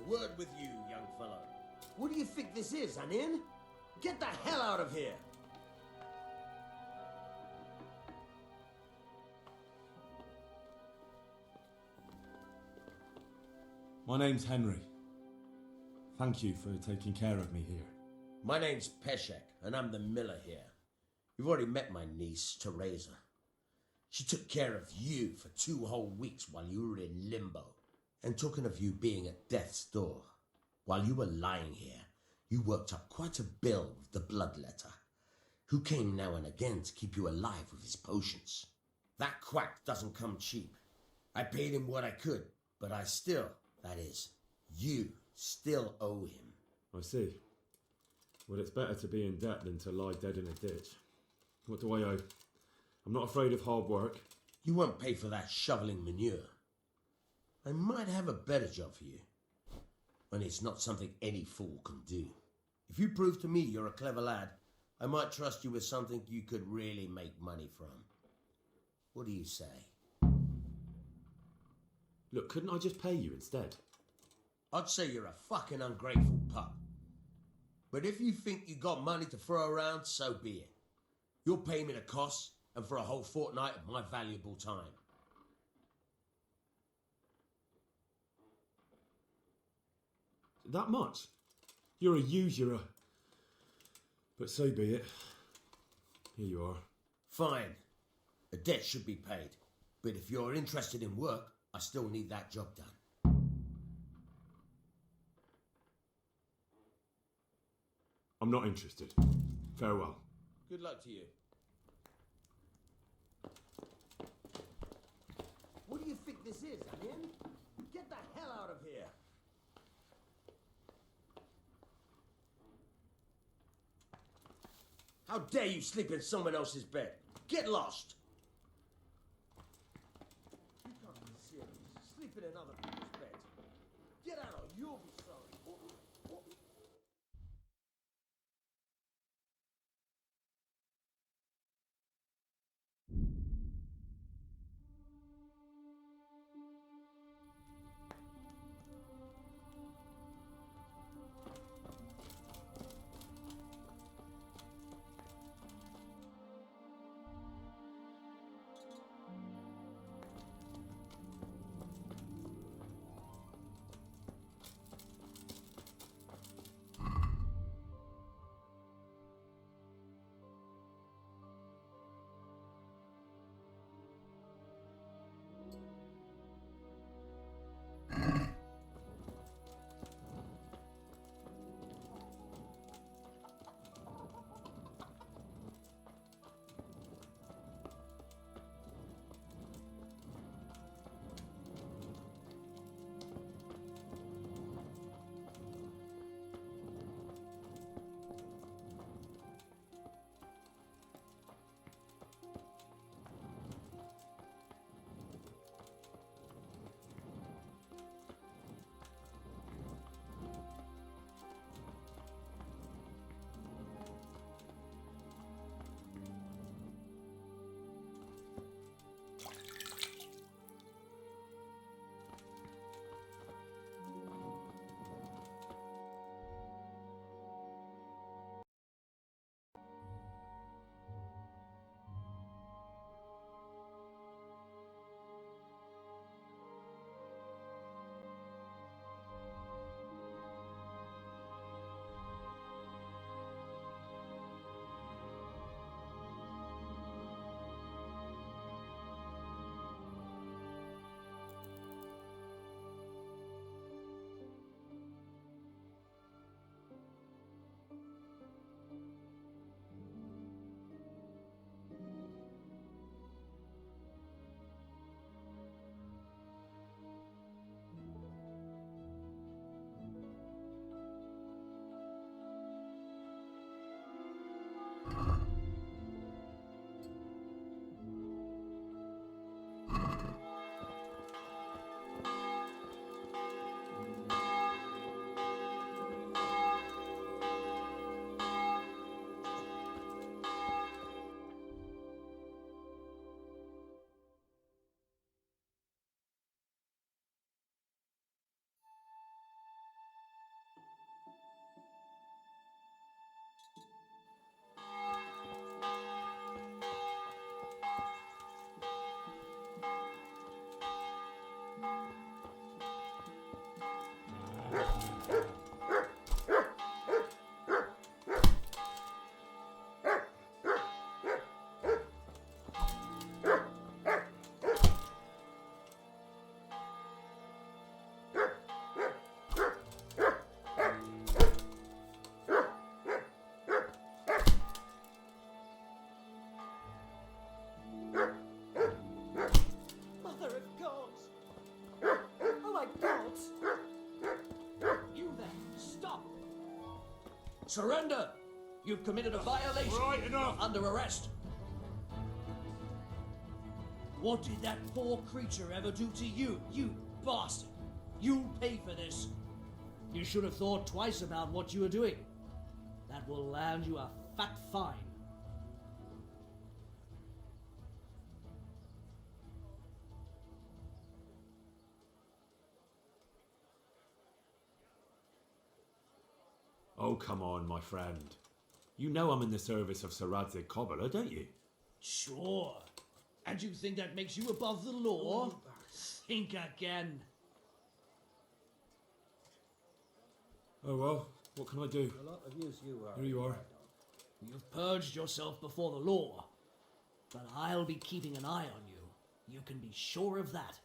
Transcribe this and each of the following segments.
word with you, young fellow. What do you think this is, an inn? Get the hell out of here! My name's Henry. Thank you for taking care of me here. My name's Peshek, and I'm the miller here. You've already met my niece, Teresa. She took care of you for 2 whole weeks while you were in limbo. And talking of you being at death's door, while you were lying here, you worked up quite a bill with the bloodletter, who came now and again to keep you alive with his potions. That quack doesn't come cheap. I paid him what I could, but I still, that is, you still owe him. I see. Well, it's better to be in debt than to lie dead in a ditch. What do I owe? I'm not afraid of hard work. You won't pay for that shoveling manure. I might have a better job for you. And it's not something any fool can do. If you prove to me you're a clever lad, I might trust you with something you could really make money from. What do you say? Look, couldn't I just pay you instead? I'd say you're a fucking ungrateful pup. But if you think you got money to throw around, so be it. You'll pay me the costs and for a whole fortnight of my valuable time. That much? You're a usurer. But so be it. Here you are. Fine. The debt should be paid. But if you're interested in work, I still need that job done. I'm not interested. Farewell. Good luck to you. What do you think this is, Alien? Get the hell out of here! How dare you sleep in someone else's bed? Get lost! You can't be serious. Sleep in another people's bed. Get out or you'll be sorry. Surrender! You've committed a violation. Right, enough. You're under arrest. What did that poor creature ever do to you, you bastard? You'll pay for this. You should have thought twice about what you were doing. That will land you a fat fine. Oh, come on, my friend. You know I'm in the service of Sir Radzig Cobbler, don't you? Sure. And you think that makes you above the law? Think again. Oh well, what can I do? A lot of use you are. Here you are. You've purged yourself before the law, but I'll be keeping an eye on you. You can be sure of that.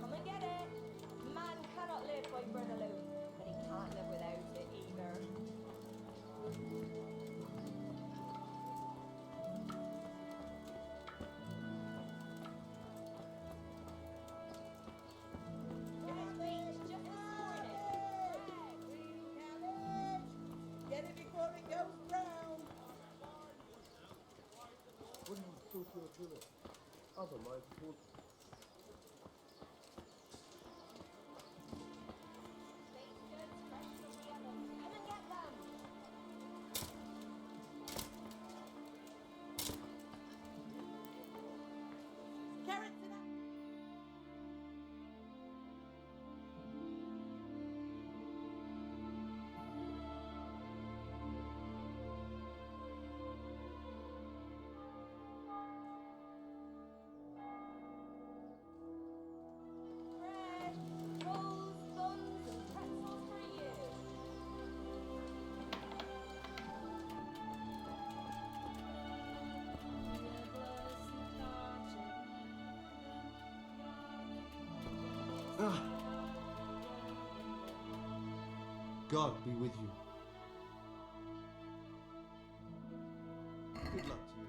Come and get it. Man cannot live by bread alone, but he can't live without it either. Get it before it goes brown. What do you do to a bullet? Otherwise, it would. Come and get them. Carrots and apples. Bread, rolls, buns, and pretzels for you. God be with you. Good luck to you.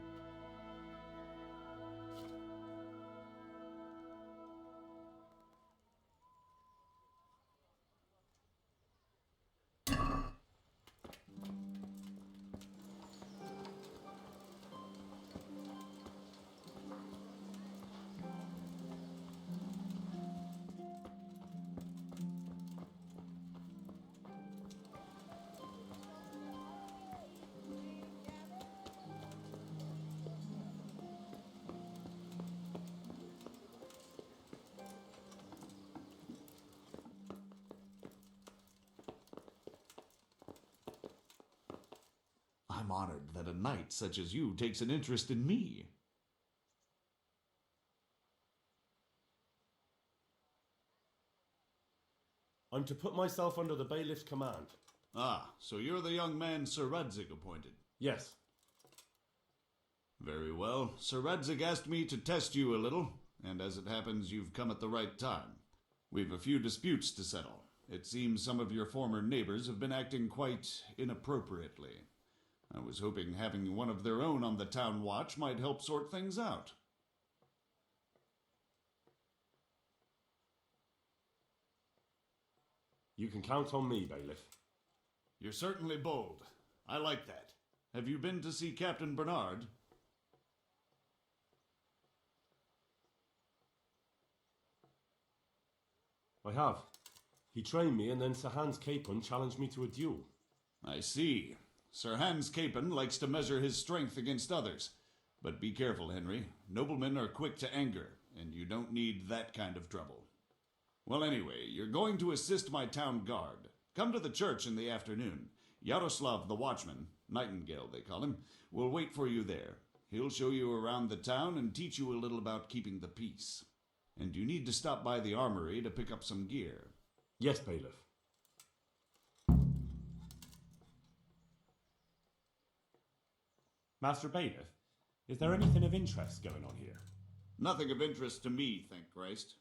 I'm honored that a knight such as you takes an interest in me. I'm to put myself under the bailiff's command. Ah, so you're the young man Sir Radzig appointed. Yes. Very well. Sir Radzig asked me to test you a little, and as it happens, you've come at the right time. We've a few disputes to settle. It seems some of your former neighbors have been acting quite inappropriately. I was hoping having one of their own on the town watch might help sort things out. You can count on me, bailiff. You're certainly bold. I like that. Have you been to see Captain Bernard? I have. He trained me and then Sir Hans Capon challenged me to a duel. I see. Sir Hans Capon likes to measure his strength against others. But be careful, Henry. Noblemen are quick to anger, and you don't need that kind of trouble. Well, anyway, you're going to assist my town guard. Come to the church in the afternoon. Yaroslav the watchman, Nightingale they call him, will wait for you there. He'll show you around the town and teach you a little about keeping the peace. And you need to stop by the armory to pick up some gear. Yes, bailiff. Master Bailiff, is there anything of interest going on here? Nothing of interest to me, thank Christ.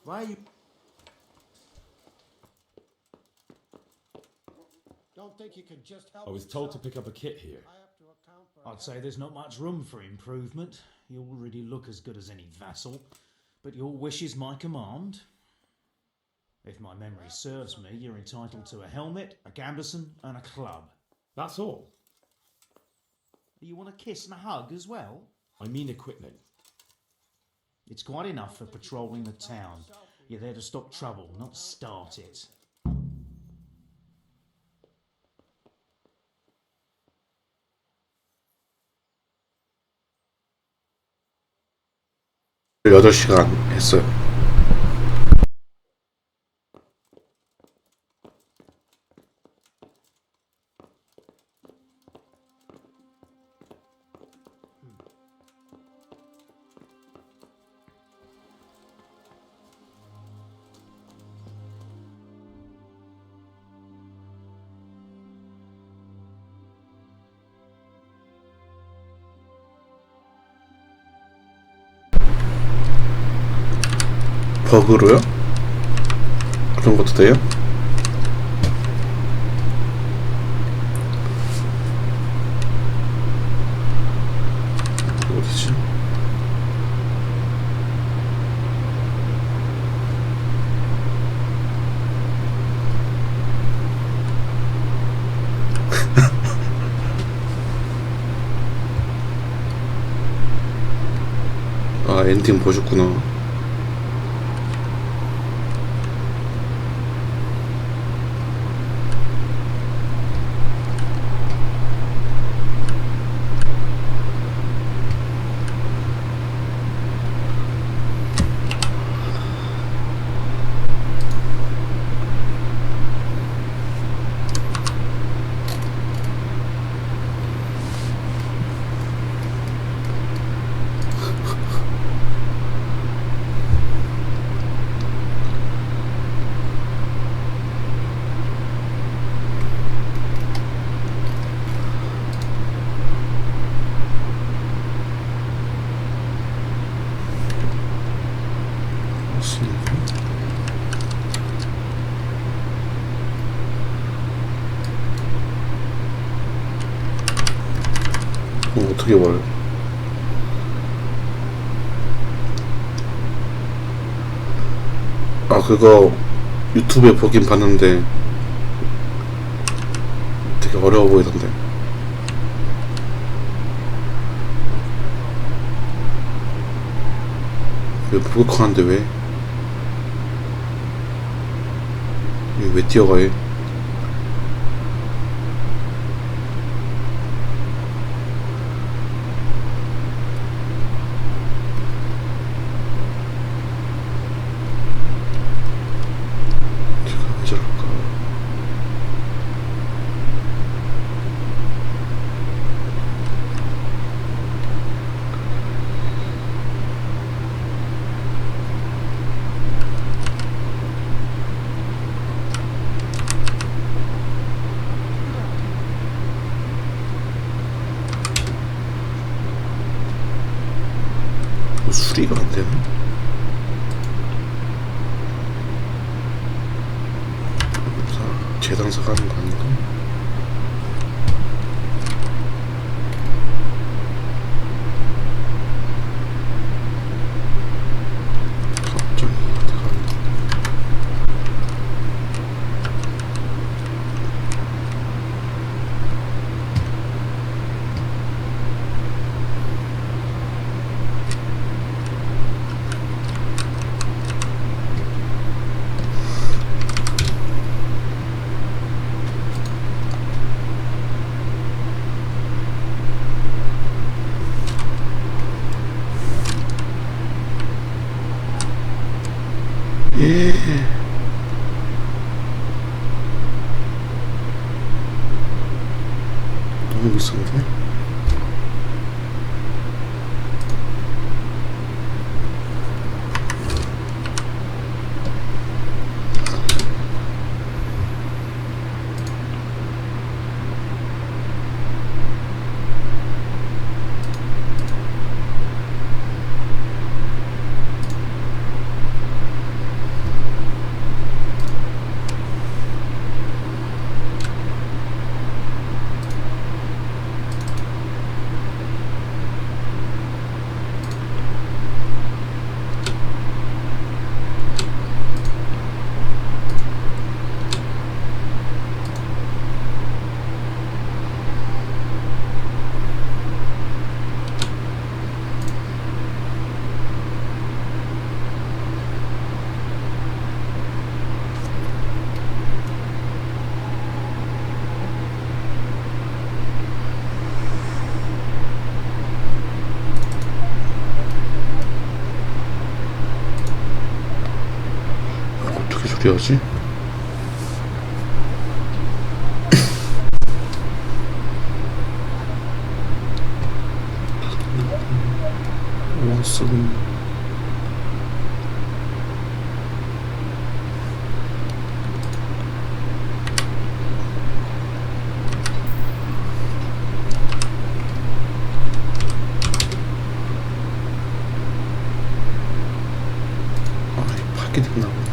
Why are you... Don't think you can just help I was told to yourself. pick up a kit here. I have to account for I'd say there's not much room for improvement. You already look as good as any vassal, but your wish is my command. If my memory serves me, you're entitled to a helmet, a gambeson, and a club. That's all. You want a kiss and a hug as well? I mean equipment. It's quite enough for patrolling the town. You're there to stop trouble, not start it. 8시간 했어요. 버그로요? 그런 것도 돼요? 어디지? 아, 엔딩 보셨구나. 그게 뭘? 아, 그거 유튜브에 보긴 봤는데 되게 어려워 보이던데. 왜 부극하는데 왜 뛰어가 얘? 수리가 안 되나? 재당사가 하는 거 아닌가? 갑자기 어디가 안 돼? 예. 너무 비싼데? 어떻게 조리하지? 원쓰는 파괴됐나 보네.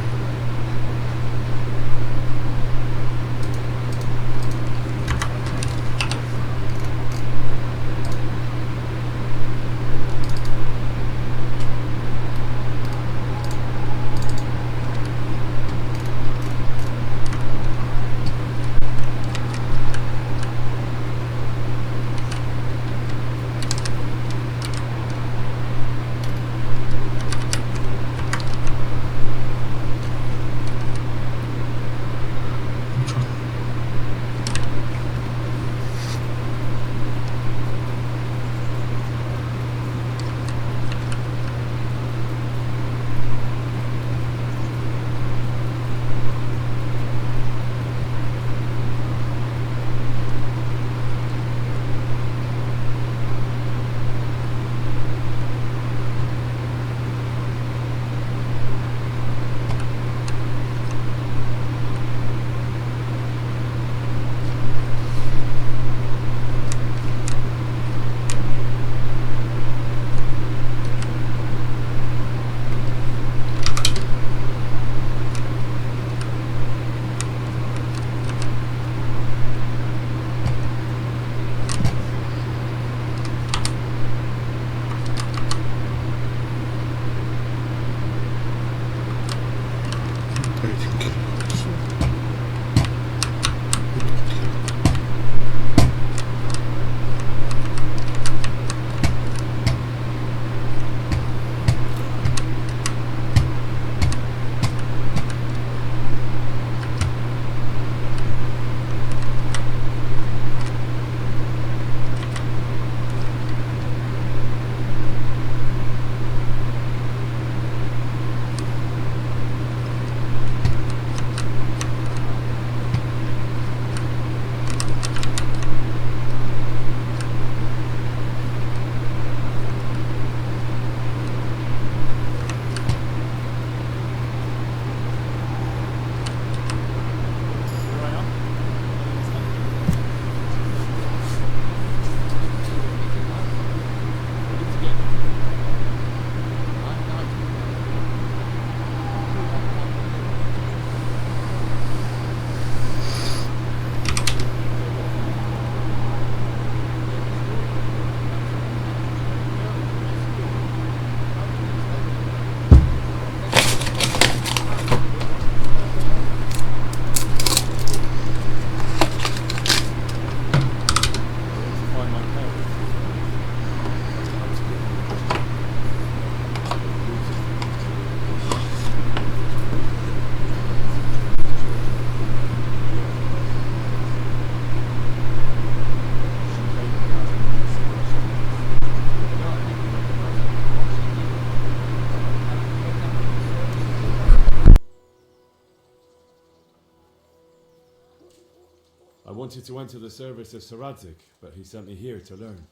wanted to enter the service of Saradzik, but he sent me here to learn.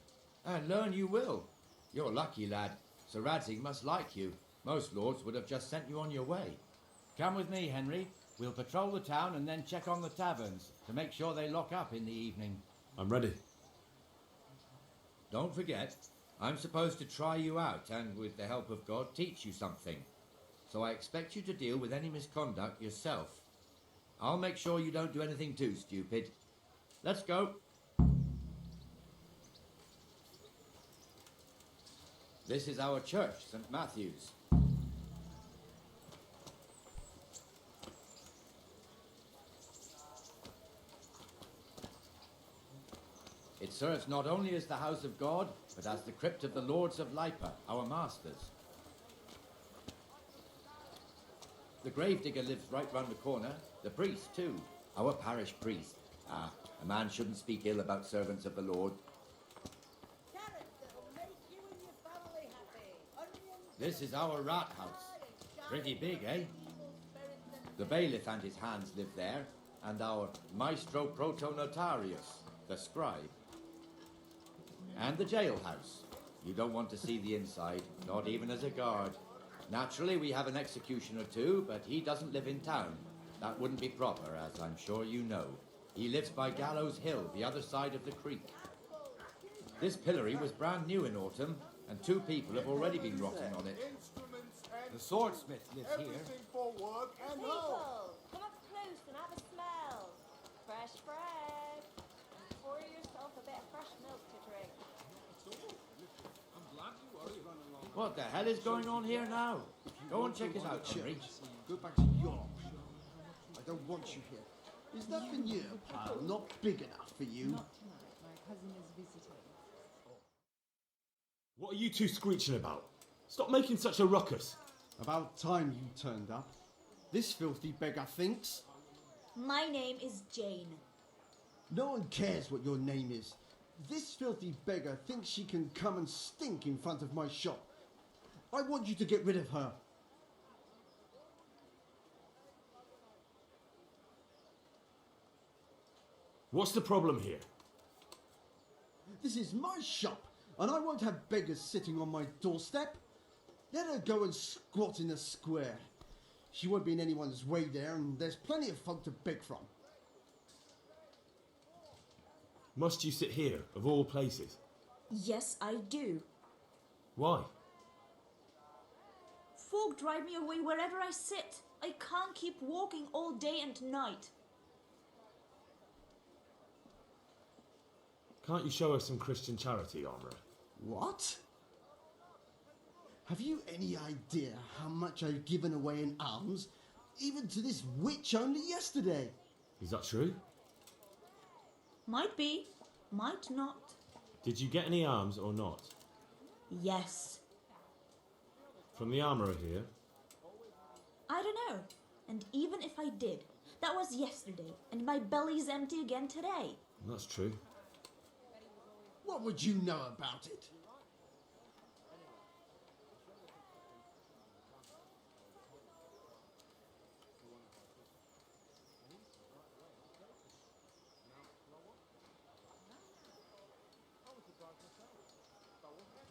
And learn you will. You're lucky, lad. Sir Radzig must like you. Most lords would have just sent you on your way. Come with me, Henry. We'll patrol the town and then check on the taverns to make sure they lock up in the evening. I'm ready. Don't forget, I'm supposed to try you out and, with the help of God, teach you something. So I expect you to deal with any misconduct yourself. I'll make sure you don't do anything too stupid. Let's go. This is our church, St. Matthew's. It serves not only as the house of God, but as the crypt of the lords of Lipa, our masters. The gravedigger lives right round the corner. The priest, too. Our parish priest. Ah, a man shouldn't speak ill about servants of the Lord. Carrots that'll make you and your family happy. Onions. This is our rat house. Pretty big, eh? The bailiff and his hands live there, and our maestro protonotarius, the scribe. And the jailhouse. You don't want to see the inside, not even as a guard. Naturally, we have an executioner too, but he doesn't live in town. That wouldn't be proper, as I'm sure you know. He lives by Gallows Hill, the other side of the creek. This pillory was brand new in autumn, and 2 people have already been rotting on it. The swordsmith lives here. People, come up close and have a smell. Fresh bread. And pour yourself a bit of fresh milk to drink. What the hell is going on here now? Go and check it out, Henry. Go back to Yorkshire. I don't want you here. Is that veneer pile not big enough for you? Not tonight. My cousin is visiting. What are you two screeching about? Stop making such a ruckus. About time you turned up. This filthy beggar thinks. My name is Jane. No one cares what your name is. This filthy beggar thinks she can come and stink in front of my shop. I want you to get rid of her. What's the problem here? This is my shop, and I won't have beggars sitting on my doorstep. Let her go and squat in a square. She won't be in anyone's way there, and there's plenty of folk to beg from. Must you sit here, of all places? Yes, I do. Why? Folk drive me away wherever I sit. I can't keep walking all day and night. Can't you show us some Christian charity, Armourer? What? Have you any idea how much I've given away in alms, even to this witch only yesterday? Is that true? Might be, might not. Did you get any alms or not? Yes. From the Armourer here? I don't know. And even if I did, that was yesterday, and my belly's empty again today. That's true. What would you know about it?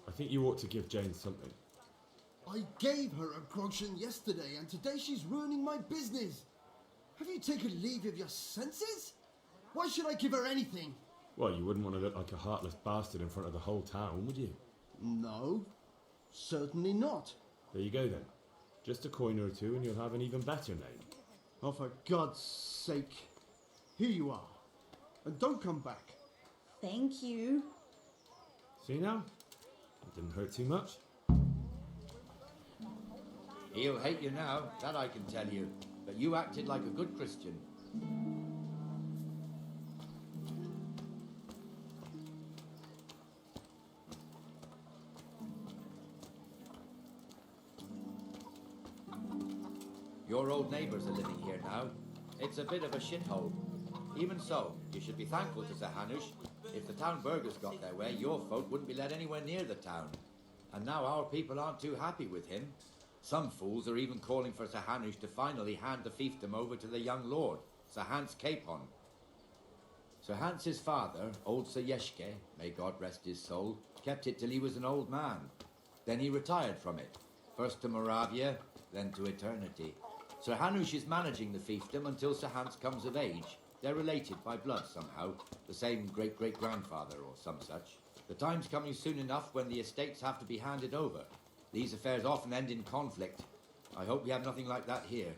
I think you ought to give Jane something. I gave her a groschen yesterday, and today she's ruining my business. Have you taken leave of your senses? Why should I give her anything? Well, you wouldn't want to look like a heartless bastard in front of the whole town, would you? No, certainly not. There you go then. Just a coin or two and you'll have an even better name. Oh, for God's sake. Here you are. And don't come back. Thank you. See now? It didn't hurt too much. He'll hate you now, that I can tell you. But you acted like a good Christian. Your old neighbours are living here now. It's a bit of a shithole. Even so, you should be thankful to Sir Hanush. If the town burghers got their way, your folk wouldn't be let anywhere near the town. And now our people aren't too happy with him. Some fools are even calling for Sir Hanush to finally hand the fiefdom over to the young lord, Sir Hans Capon. Sir Hans's father, old Sir Yeshke, may God rest his soul, kept it till he was an old man. Then he retired from it, first to Moravia, then to eternity. Sir Hanush is managing the fiefdom until Sir Hans comes of age. They're related by blood somehow, the same great-great-grandfather or some such. The time's coming soon enough when the estates have to be handed over. These affairs often end in conflict. I hope we have nothing like that here.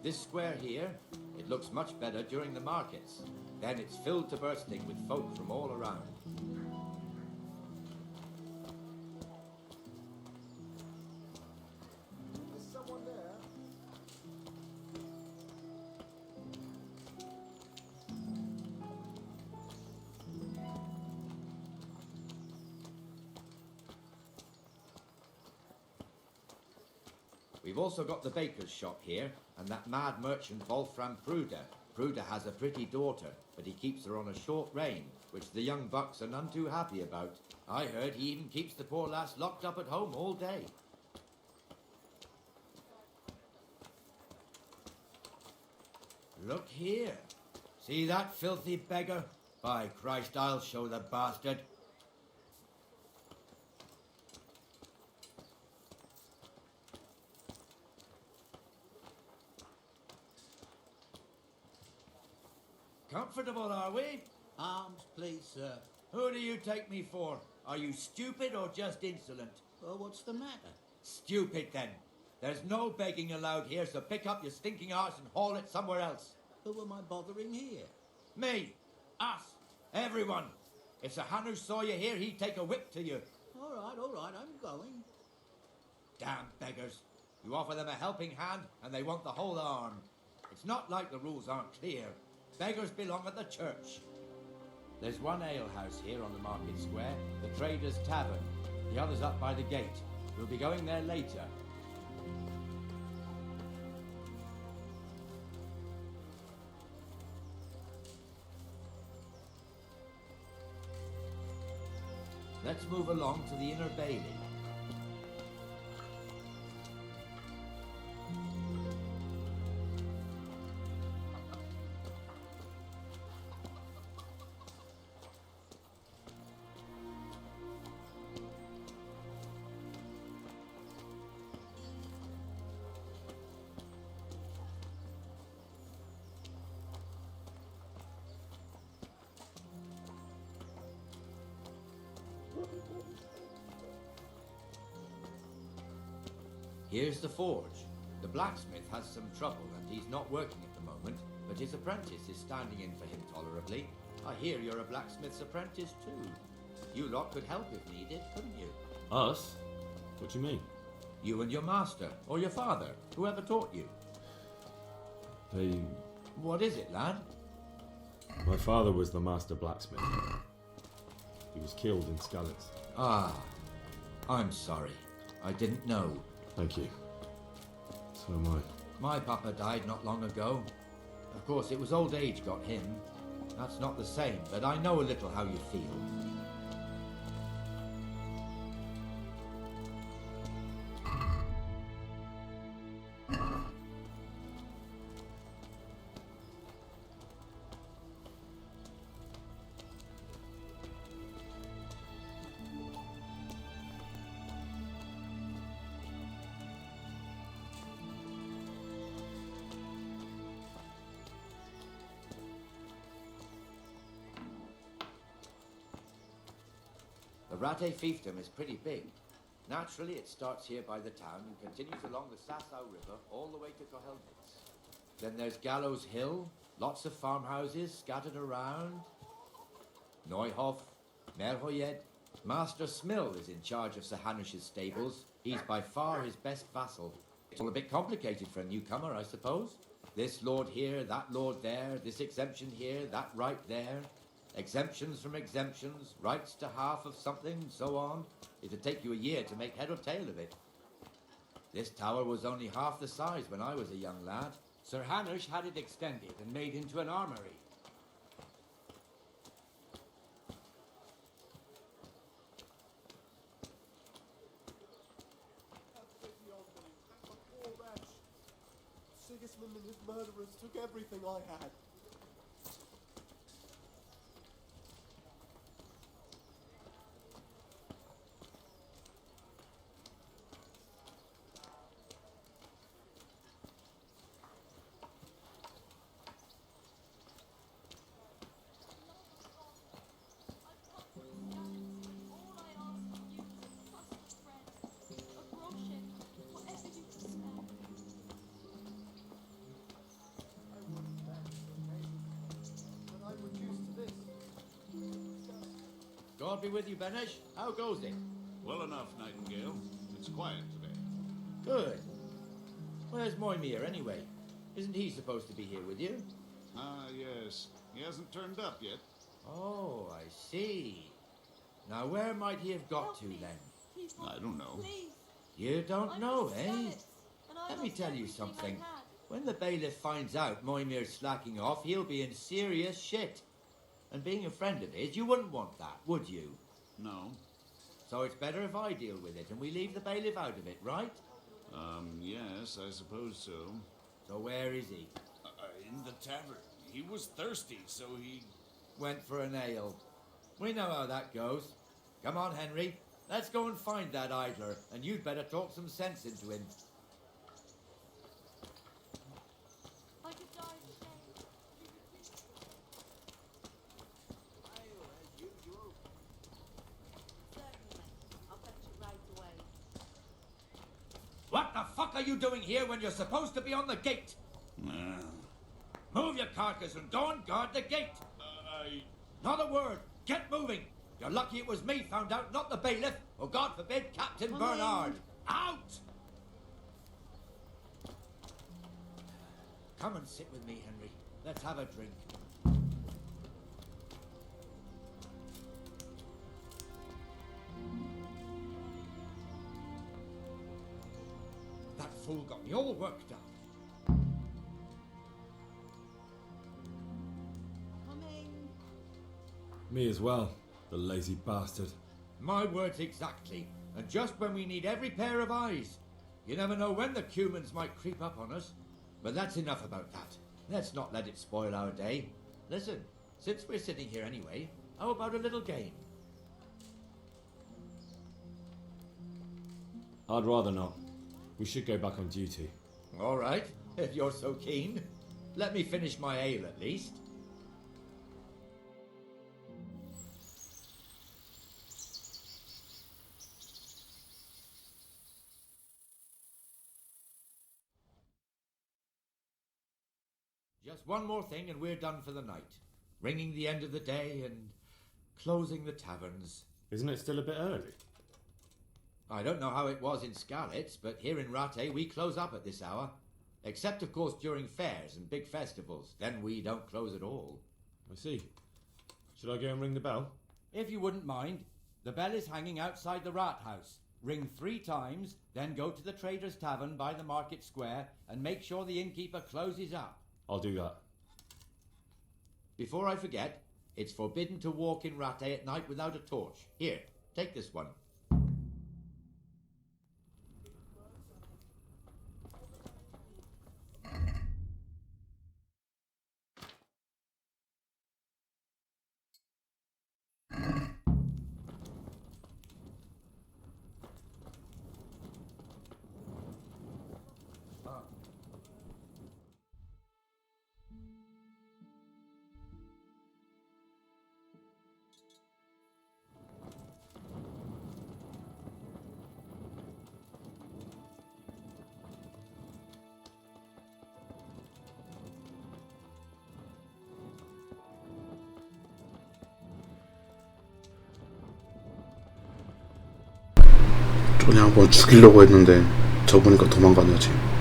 This square here, it looks much better during the markets. Then it's filled to bursting with folk from all around. Is someone there? We've also got the baker's shop here, and that mad merchant Wolfram Pruder. Pruder has a pretty daughter, but he keeps her on a short rein, which the young bucks are none too happy about. I heard he even keeps the poor lass locked up at home all day. Look here. See that filthy beggar? By Christ, I'll show the bastard. Comfortable, are we? Arms, please, sir. Who do you take me for? Are you stupid or just insolent? Well, what's the matter? Stupid, then. There's no begging allowed here, so pick up your stinking arse and haul it somewhere else. Who am I bothering here? Me. Us. Everyone. If Sir Hanush saw you here, he'd take a whip to you. All right, I'm going. Damn beggars. You offer them a helping hand, and they want the whole arm. It's not like the rules aren't clear. Beggars belong at the church. There's one alehouse here on the market square, the Trader's Tavern. The other's up by the gate. We'll be going there later. Let's move along to the inner bailey. Here's the forge. The blacksmith has some trouble and he's not working at the moment, but his apprentice is standing in for him tolerably. I hear you're a blacksmith's apprentice too. You lot could help if needed, couldn't you? Us? What do you mean? You and your master, or your father, whoever taught you. They... What is it, lad? My father was the master blacksmith. He was killed in Skalitz. Ah, I'm sorry. I didn't know. Thank you. So am I. My papa died not long ago. Of course, it was old age got him. That's not the same, but I know a little how you feel. The Rate fiefdom is pretty big. Naturally, it starts here by the town and continues along the Sassau River all the way to Kohelnitz. Then there's Gallows Hill, lots of farmhouses scattered around. Neuhof, Merhoyed. Master Smill is in charge of Sir Hanush's stables. He's by far his best vassal. It's all a bit complicated for a newcomer, I suppose. This lord here, that lord there, this exemption here, that right there. Exemptions from exemptions, rights to half of something, so on. It'd take you a year to make head or tail of it. This tower was only half the size when I was a young lad. Sir Hanush had it extended and made into an armory. Sigismund and his murderers took everything I had. God be with you, Benesh. How goes it? Well enough, Nightingale. It's quiet today. Good. Where's Moimir, anyway? Isn't he supposed to be here with you? Ah, yes. He hasn't turned up yet. Oh, I see. Now, where might he have got to, then? I don't know. You don't know, eh? Let me tell you something. When the bailiff finds out Moimir's slacking off, he'll be in serious shit. And being a friend of his, you wouldn't want that, would you? No. So it's better if I deal with it and we leave the bailiff out of it, right? Yes, I suppose so. So where is he? In the tavern. He was thirsty, so he... Went for an ale. We know how that goes. Come on, Henry. Let's go and find that idler, and you'd better talk some sense into him. I could die of shame. Certainly. I'll fetch it right away. What the fuck are you doing here when you're supposed to be on the gate? Move your carcass and go and guard the gate. Not a word. Get moving. You're lucky it was me found out, not the bailiff, or God forbid, Captain Bernard. Out! Come and sit with me, Henry. Let's have a drink. That fool got me all worked up. Coming. Me as well, the lazy bastard. My words exactly. And just when we need every pair of eyes. You never know when the Cumans might creep up on us. But that's enough about that. Let's not let it spoil our day. Listen, since we're sitting here anyway, how about a little game? I'd rather not. We should go back on duty. All right, if you're so keen. Let me finish my ale at least. Just one more thing and we're done for the night. Ringing the end of the day and closing the taverns. Isn't it still a bit early? I don't know how it was in Skalitz, but here in Rattay we close up at this hour. Except, of course, during fairs and big festivals. Then we don't close at all. I see. Should I go and ring the bell? If you wouldn't mind, the bell is hanging outside the rat house. Ring 3 times, then go to the Trader's Tavern by the market square and make sure the innkeeper closes up. I'll do that. Before I forget, it's forbidden to walk in Rattay at night without a torch. Here, take this one. 전에 한번 죽이려고 했는데 저보니까 도망가네지.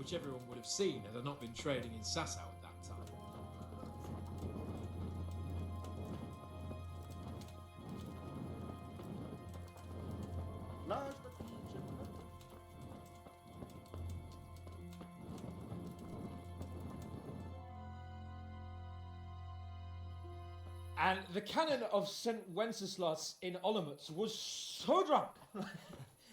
which everyone would have seen had I not been trading in Sasau at that time. And the canon of St. Wenceslas in Olomouc was so drunk,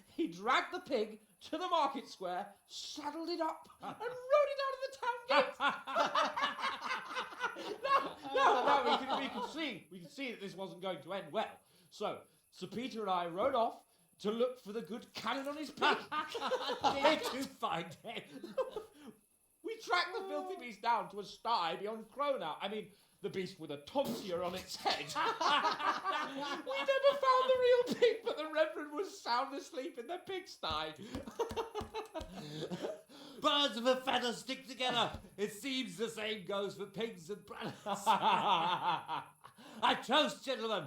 he dragged the pig to the market square, saddled it up, and rode it out of the town gate. No, we could see that this wasn't going to end well. So, Sir Peter and I rode off to look for the good canon on his pig. Where to find him? We tracked the filthy beast down to a sty beyond Cronau. I mean, the beast with a tonsure on its head. We never found the real pig, but the Reverend was sound asleep in the pigsty. Birds of a feather stick together. It seems the same goes for pigs and prelates. I toast, gentlemen,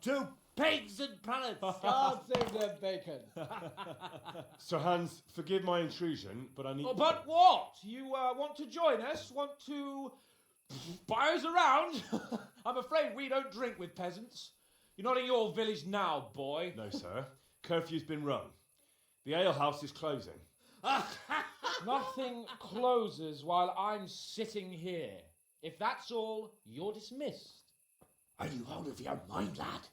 to pigs and prelates. God save their bacon. Sir Hans, forgive my intrusion, but I need... Oh, but what? You want to join us? Want to buy us around? I'm afraid we don't drink with peasants. You're not in your village now, boy. No, sir. Curfew's been rung. The alehouse is closing. Nothing closes while I'm sitting here. If that's all, you're dismissed. Are you out of your mind, lad?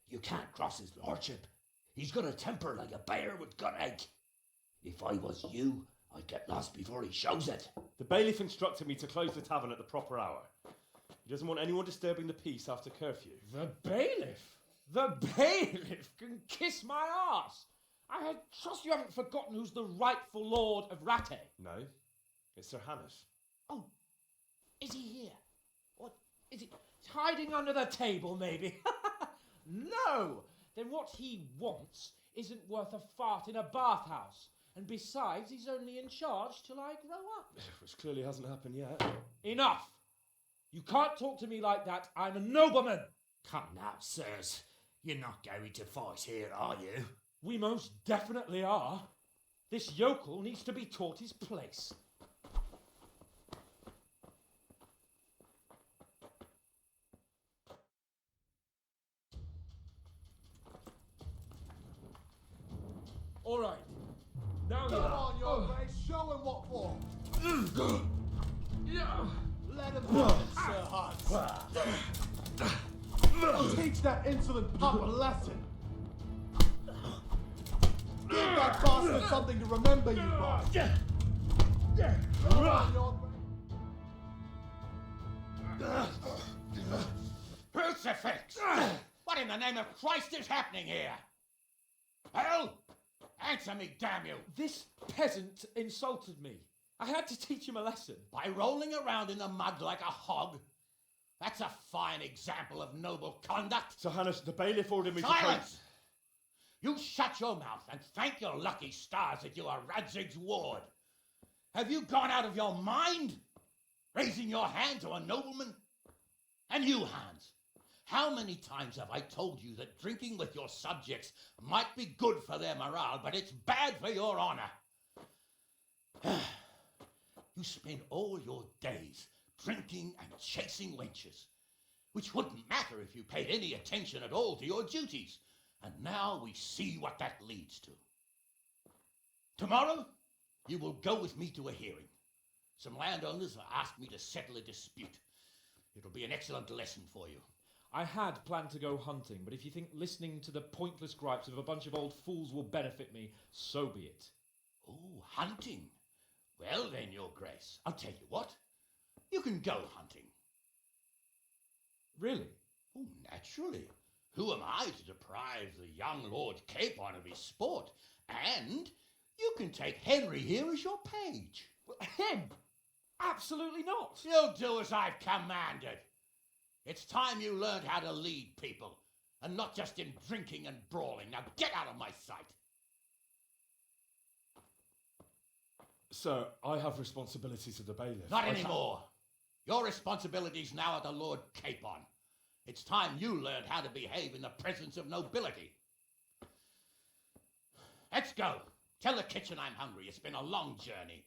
You can't cross his lordship. He's got a temper like a bear with gut ache. If I was you, I'd get lost before he shows it. The bailiff instructed me to close the tavern at the proper hour. He doesn't want anyone disturbing the peace after curfew. The bailiff? The bailiff can kiss my arse. I trust you haven't forgotten who's the rightful lord of Rattay. No, it's Sir Hannes. Oh, is he here? What is he hiding under the table, maybe? No! Then what he wants isn't worth a fart in a bathhouse. And besides, he's only in charge till I grow up. Which clearly hasn't happened yet. Enough! You can't talk to me like that. I'm a nobleman. Come now, sirs. You're not going to fight here, are you? We most definitely are. This yokel needs to be taught his place. All right. Now Come on, your grace, show him what for. Let him have it, Sir Hans. Teach that insolent pup a lesson. Give that bastard something to remember you by. Come on, your grace. Crucifix! What in the name of Christ is happening here? Hell? Answer me, damn you! This peasant insulted me. I had to teach him a lesson. By rolling around in the mud like a hog? That's a fine example of noble conduct. Sir Hannes, the bailiff ordered me Silence! You shut your mouth and thank your lucky stars that you are Radzig's ward. Have you gone out of your mind? Raising your hand to a nobleman? And you, Hans, how many times have I told you that drinking with your subjects might be good for their morale, but it's bad for your honor? You spend all your days drinking and chasing wenches, which wouldn't matter if you paid any attention at all to your duties. And now we see what that leads to. Tomorrow, you will go with me to a hearing. Some landowners have asked me to settle a dispute. It'll be an excellent lesson for you. I had planned to go hunting, but if you think listening to the pointless gripes of a bunch of old fools will benefit me, so be it. Oh, hunting. Well then, your grace, I'll tell you what. You can go hunting. Really? Oh, naturally. Who am I to deprive the young Lord Capon of his sport? And you can take Henry here as your page. Him? Absolutely not. You'll do as I've commanded. It's time you learned how to lead people, and not just in drinking and brawling. Now get out of my sight. Sir, I have responsibilities of the bailiff. Not anymore. Your responsibilities now are the Lord Capon. It's time you learned how to behave in the presence of nobility. Let's go. Tell the kitchen I'm hungry. It's been a long journey.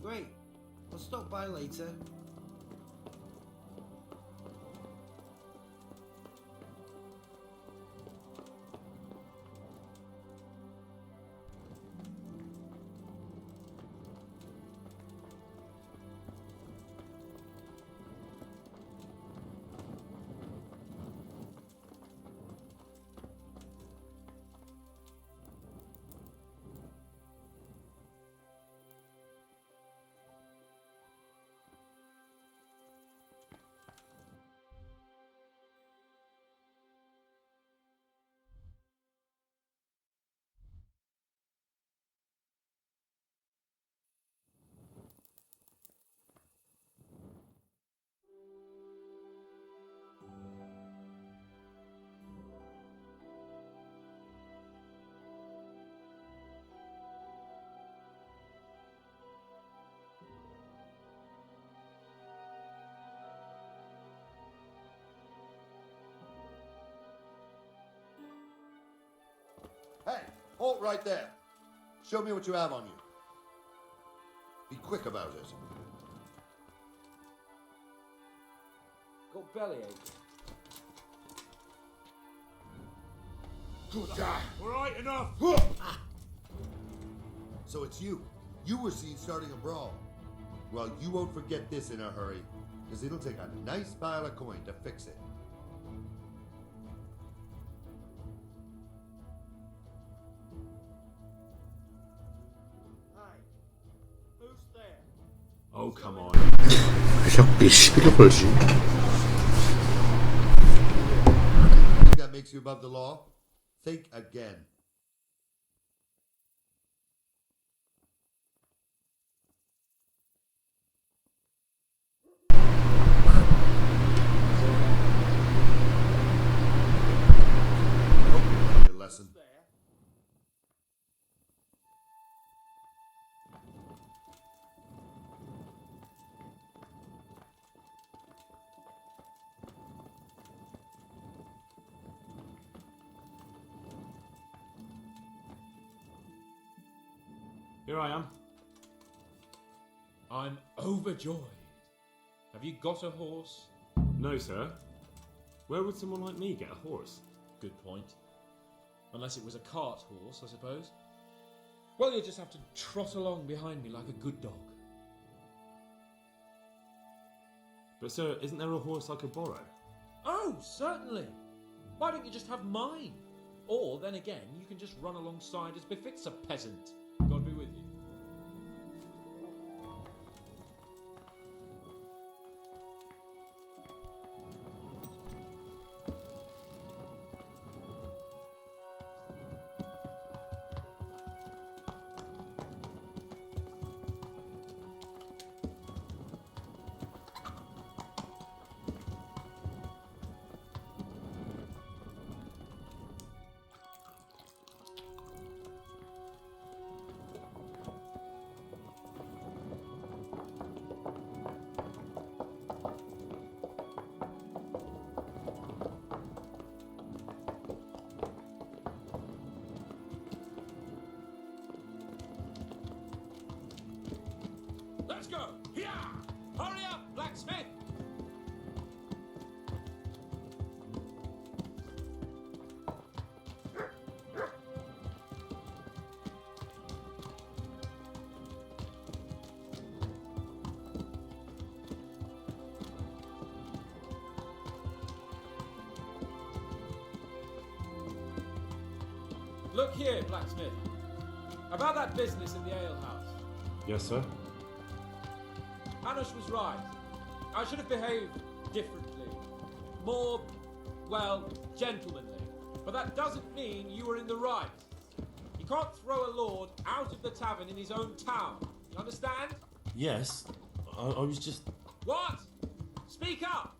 Great. I'll stop by later. Hey, halt right there. Show me what you have on you. Be quick about it. Got bellyache. Good God. All right, enough. So it's you. You were seen starting a brawl. Well, you won't forget this in a hurry, because it'll take a nice pile of coin to fix it. Oh, come on. 배석비 11을 걸지. Think that makes you above the law? Think again. Your lesson. Here I am. I'm overjoyed. Have you got a horse? No, sir. Where would someone like me get a horse? Good point. Unless it was a cart horse, I suppose. Well, you'll just have to trot along behind me like a good dog. But, sir, isn't there a horse I could borrow? Oh, certainly. Why don't you just have mine? Or, then again, you can just run alongside as befits a peasant. God be with you. Let's go! Here! Hurry up, blacksmith! Look here, blacksmith. About that business in the alehouse. Yes, sir. Hanush was right. I should have behaved differently. More, well, gentlemanly. But that doesn't mean you were in the right. You can't throw a lord out of the tavern in his own town. You understand? Yes. I was just... What? Speak up!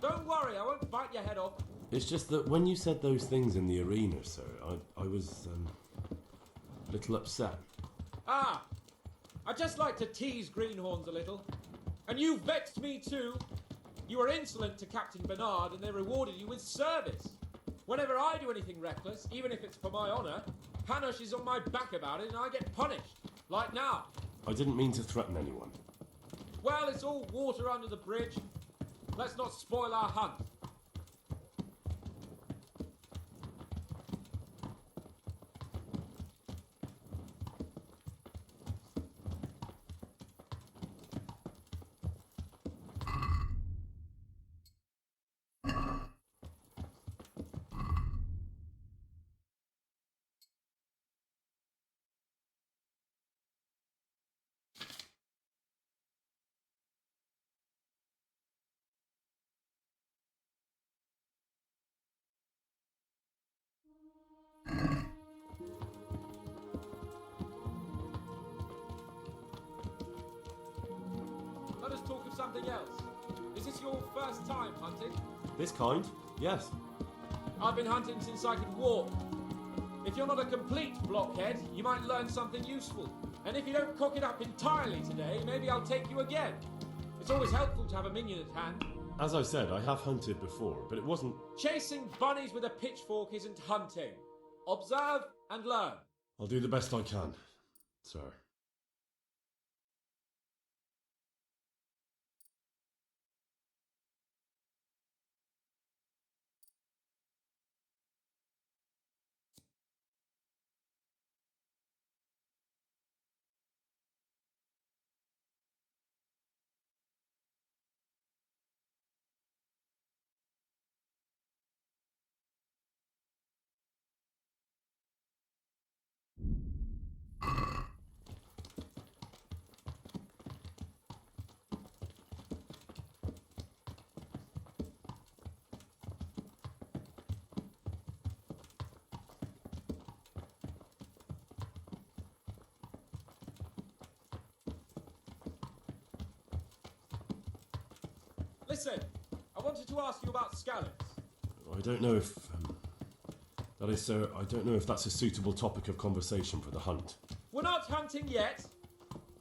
Don't worry, I won't bite your head off. It's just that when you said those things in the arena, sir, I was, a little upset. Ah! I just like to tease greenhorns a little. And you vexed me too. You were insolent to Captain Bernard and they rewarded you with service. Whenever I do anything reckless, even if it's for my honour, Hanush is on my back about it and I get punished. Like now. I didn't mean to threaten anyone. Well, it's all water under the bridge. Let's not spoil our hunt. Let us talk of something else. Is this your first time hunting? This kind? Yes. I've been hunting since I could walk. If you're not a complete blockhead, you might learn something useful. And if you don't cock it up entirely today, maybe I'll take you again. It's always helpful to have a minion at hand. As I said, I have hunted before, but it wasn't... Chasing bunnies with a pitchfork isn't hunting. Observe and learn. I'll do the best I can, sir. Listen, I wanted to ask you about scallops. I don't know if... that is, sir, I don't know if that's a suitable topic of conversation for the hunt. We're not hunting yet.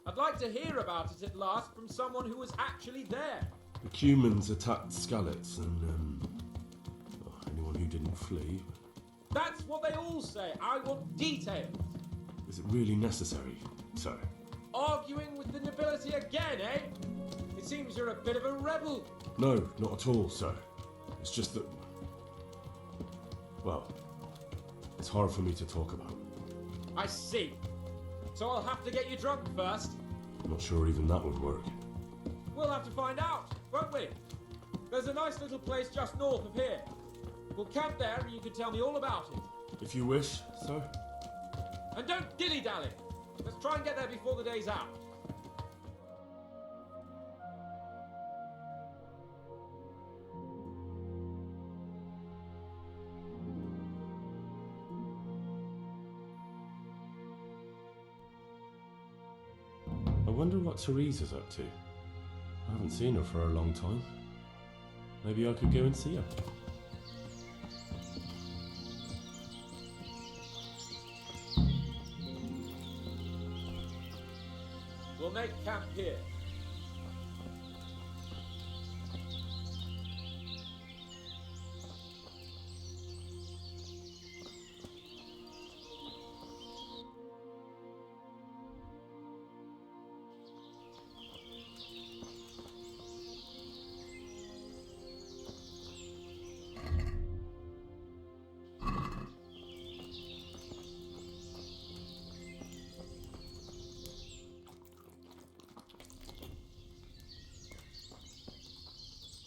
I'd like to hear about it at last from someone who was actually there. The humans attacked Scallops and, anyone who didn't flee. That's what they all say. I want details. Is it really necessary, sir? Arguing with the nobility again, eh? It seems you're a bit of a rebel. No, not at all, sir. It's just that... well, it's hard for me to talk about. I see. So I'll have to get you drunk first. I'm not sure even that would work. We'll have to find out, won't we? There's a nice little place just north of here. We'll camp there and you can tell me all about it. If you wish, sir. And don't dilly-dally. Let's try and get there before the day's out. I wonder what Teresa's up to. I haven't seen her for a long time. Maybe I could go and see her. We'll make camp here.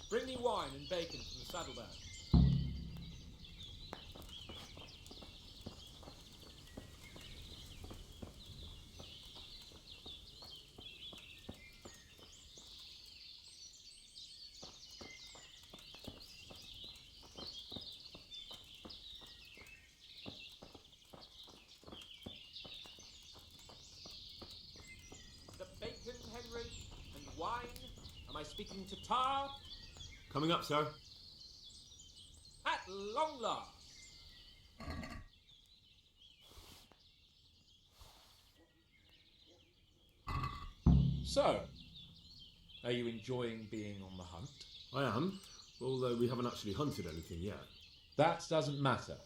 Bring me wine and bacon from the saddlebag. The bacon, Henry, and wine. Am I speaking to Tar? Coming up, sir. At long last. So, are you enjoying being on the hunt? I am, although we haven't actually hunted anything yet. That doesn't matter.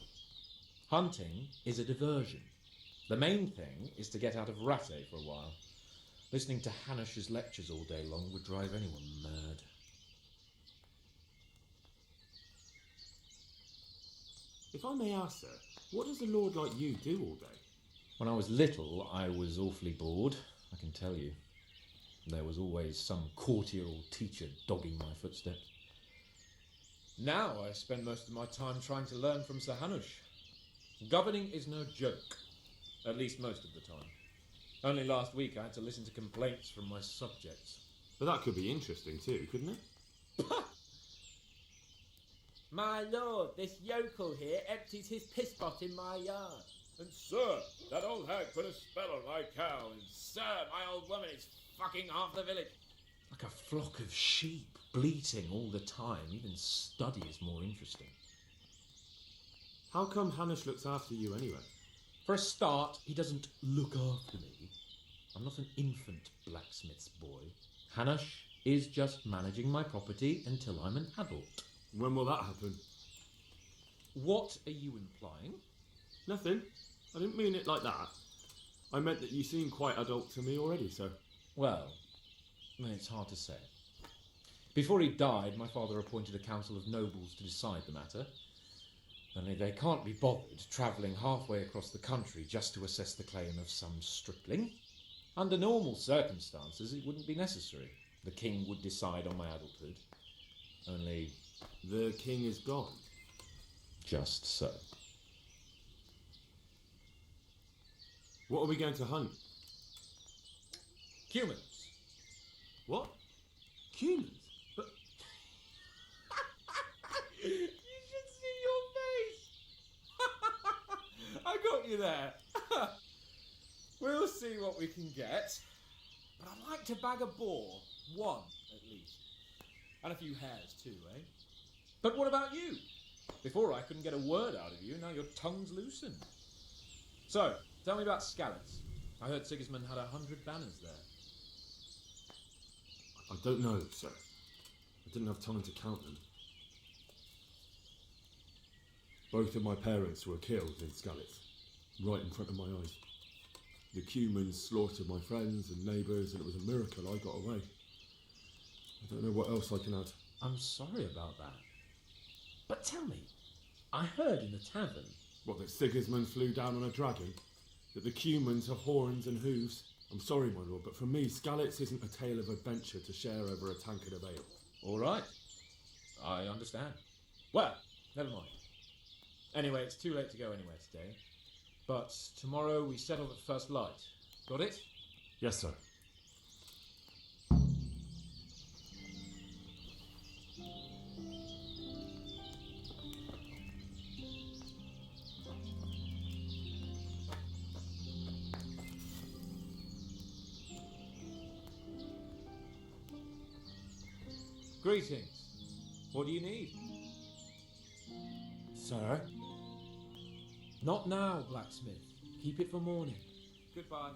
Hunting is a diversion. The main thing is to get out of Rattay for a while. Listening to Hanish's lectures all day long would drive anyone mad. If I may ask, sir, what does a lord like you do all day? When I was little, I was awfully bored, I can tell you. There was always some courtier or teacher dogging my footsteps. Now I spend most of my time trying to learn from Sir Hanush. Governing is no joke, at least most of the time. Only last week I had to listen to complaints from my subjects. But that could be interesting too, couldn't it? My lord, this yokel here empties his piss pot in my yard. And sir, that old hag put a spell on my cow, and sir, my old woman is fucking half the village. Like a flock of sheep, bleating all the time. Even study is more interesting. How come Hanush looks after you anyway? For a start, he doesn't look after me. I'm not an infant blacksmith's boy. Hanush is just managing my property until I'm an adult. When will that happen? What are you implying? Nothing. I didn't mean it like that. I meant that you seem quite adult to me already, sir. Well, it's hard to say. Before he died, my father appointed a council of nobles to decide the matter. Only they can't be bothered travelling halfway across the country just to assess the claim of some stripling. Under normal circumstances, it wouldn't be necessary. The king would decide on my adulthood. Only... The king is gone. Just so. What are we going to hunt? Humans. What? Humans? But... You should see your face! I got you there. We'll see what we can get. But I'd like to bag a boar. One, at least. And a few hares too, eh? But what about you? Before I couldn't get a word out of you, now your tongue's loosened. So, tell me about Skalitz. I heard Sigismund had 100 banners there. I don't know, sir. I didn't have time to count them. Both of my parents were killed in Skalitz, right in front of my eyes. The Cumans slaughtered my friends and neighbours, and it was a miracle I got away. I don't know what else I can add. I'm sorry about that. But tell me, I heard in the tavern... What, that Sigismund flew down on a dragon? That the Cumans have horns and hooves? I'm sorry, my lord, but for me, Skalitz isn't a tale of adventure to share over a tankard of ale. All right. I understand. Well, never mind. Anyway, it's too late to go anywhere today. But tomorrow we set off at first light. Got it? Yes, sir. Greetings. What do you need? Sir? Not now, blacksmith. Keep it for morning. Goodbye.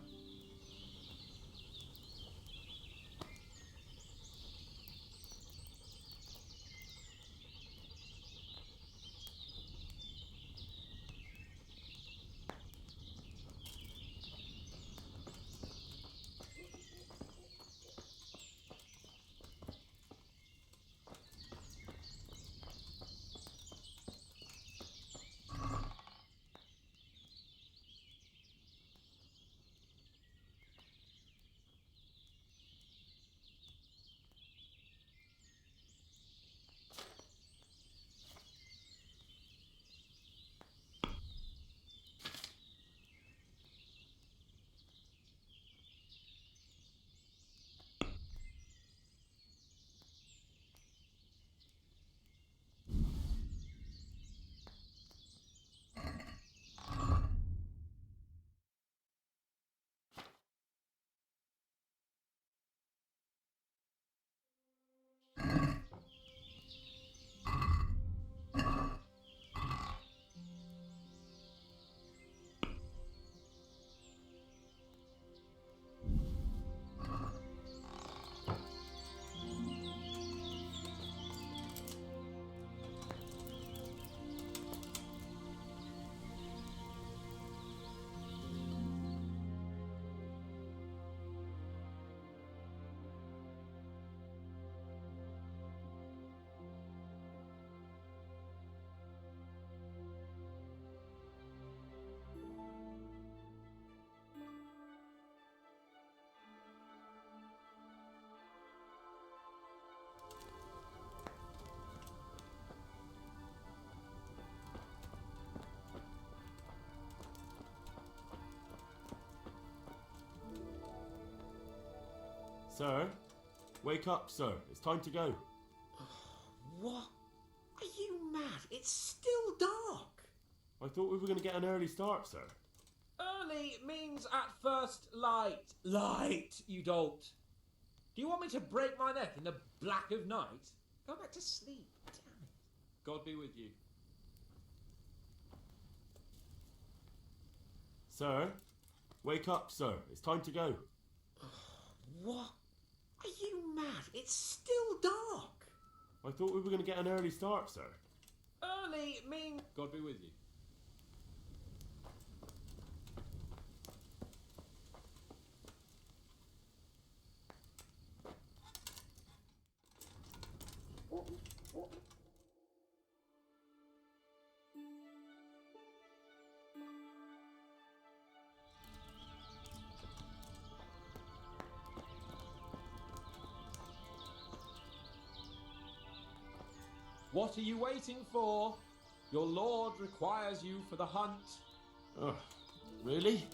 Sir? Wake up, sir. It's time to go. What? Are you mad? It's still dark. I thought we were going to get an early start, sir. Early means at first light. Light, you dolt. Do you want me to break my neck in the black of night? Go back to sleep. Damn it. God be with you. Sir? Wake up, sir. It's time to go. What? Are you mad? It's still dark. I thought we were going to get an early start, sir. Early means... God be with you. What are you waiting for? Your lord requires you for the hunt. Oh, really?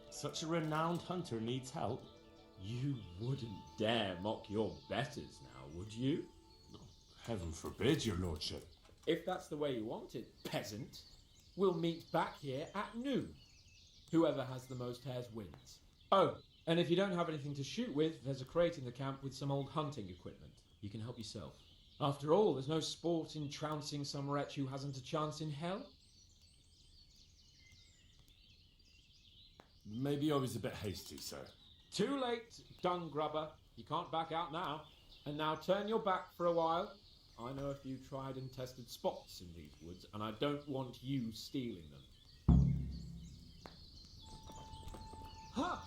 Such a renowned hunter needs help? You wouldn't dare mock your betters now, would you? Heaven forbid, your lordship. If that's the way you want it, peasant, we'll meet back here at noon. Whoever has the most hares wins. Oh, and if you don't have anything to shoot with, there's a crate in the camp with some old hunting equipment. You can help yourself. After all, there's no sport in trouncing some wretch who hasn't a chance in hell. Maybe I was a bit hasty, sir. Too late, dung grubber. You can't back out now. And now turn your back for a while. I know a few tried and tested spots in these woods, and I don't want you stealing them. Ha!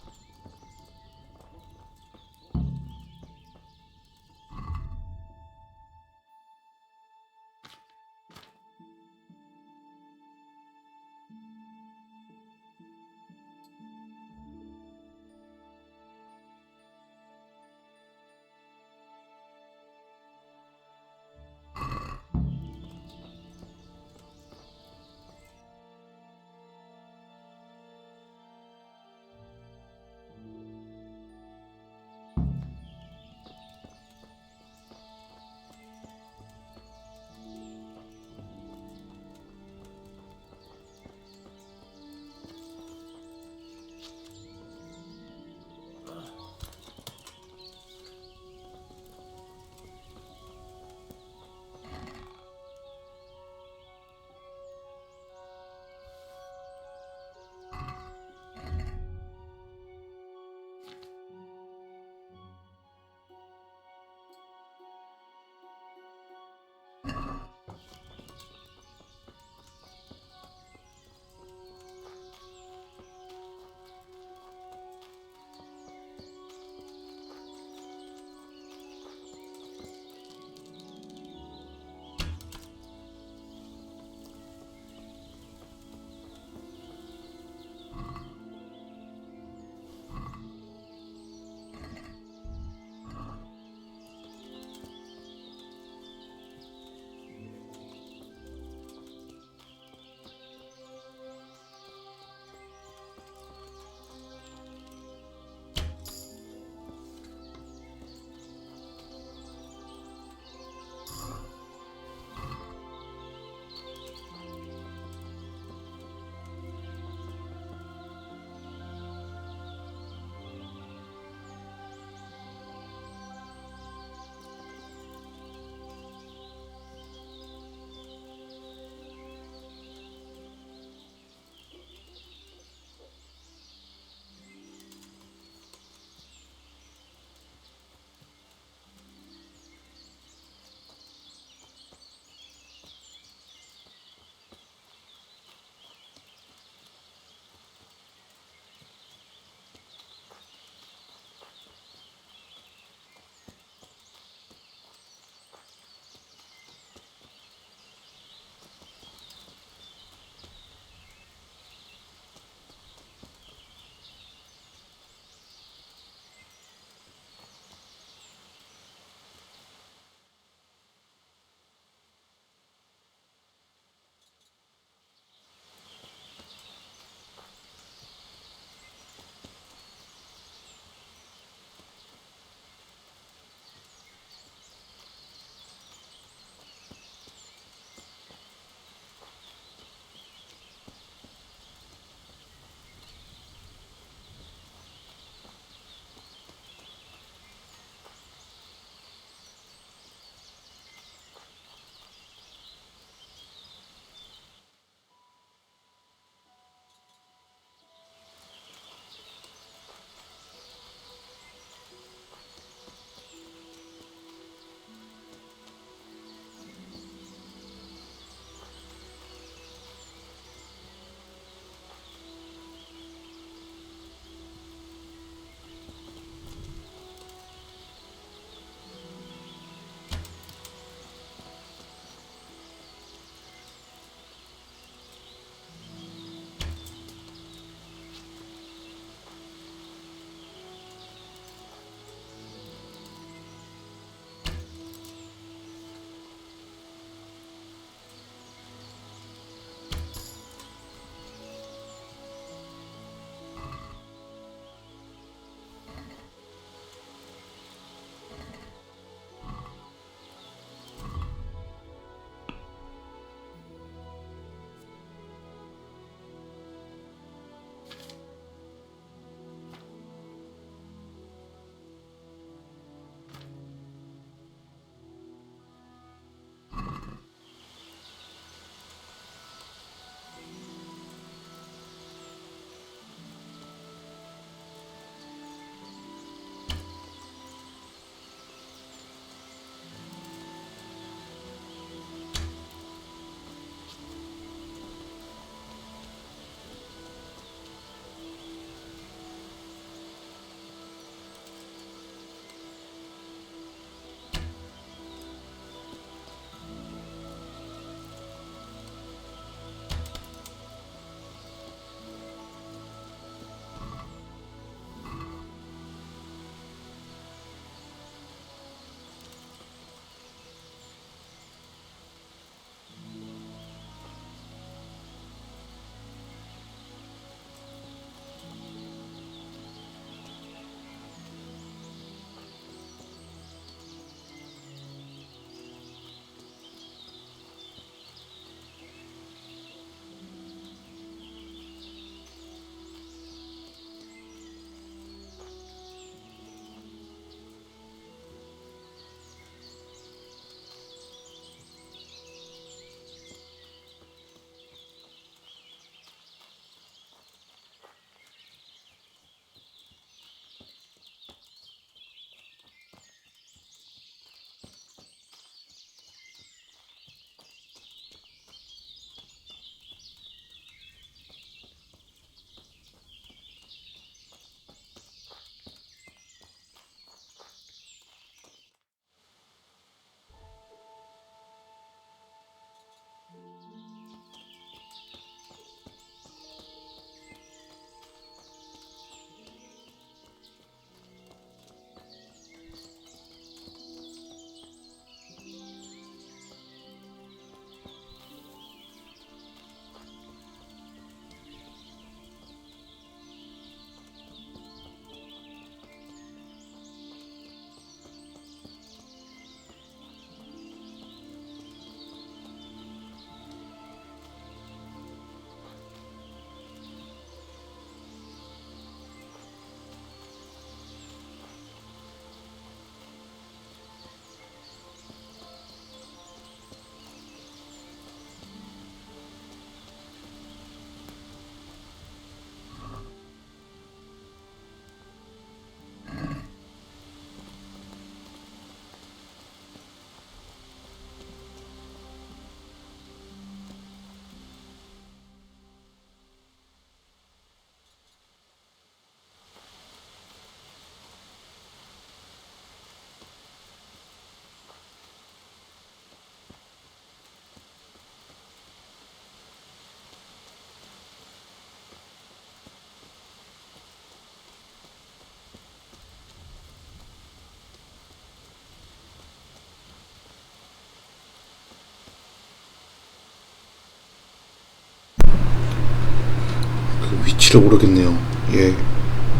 그 위치를 모르겠네요. 얘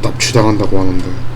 납치당한다고 하는데.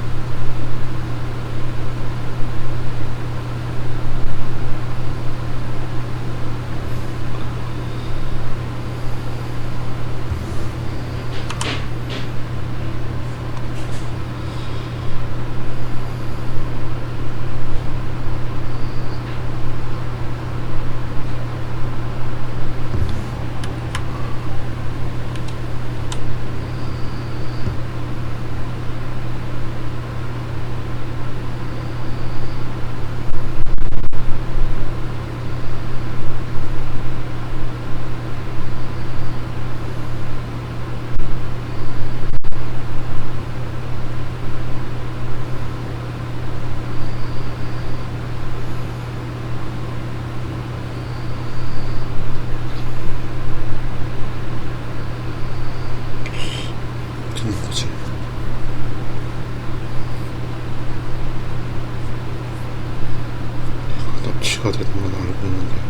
납치가 되는 건 알고 있는데.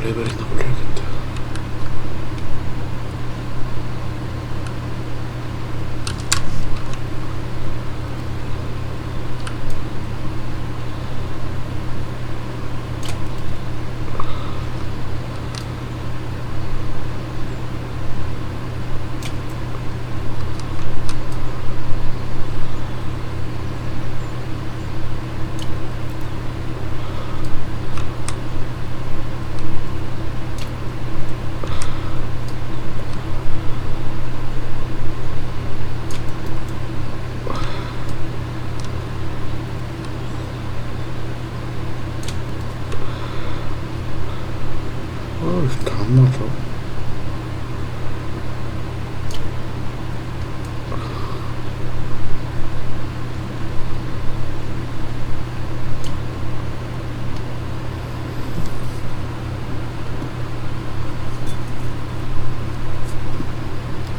레벨이나 올려야겠다. 다 안 맞아.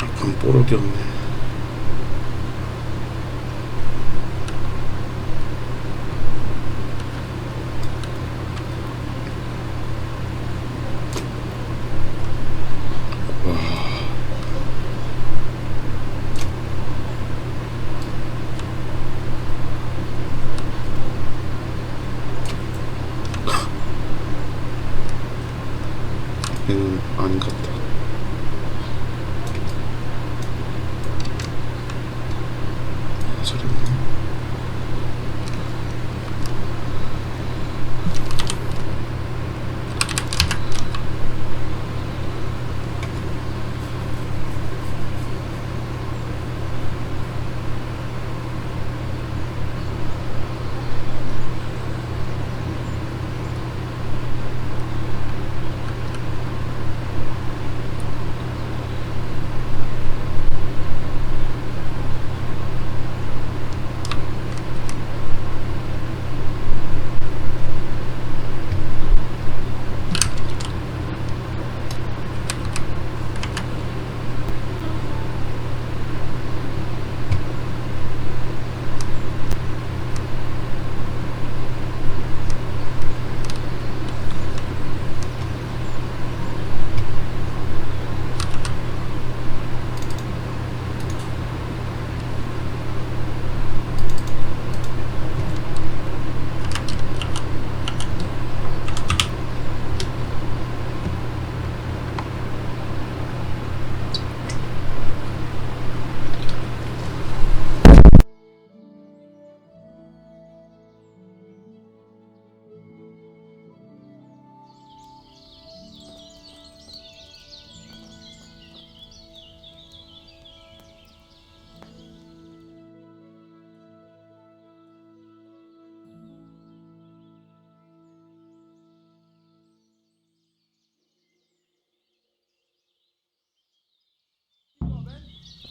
약간 뽀록이 없네. 얘는 아닌 것 같다.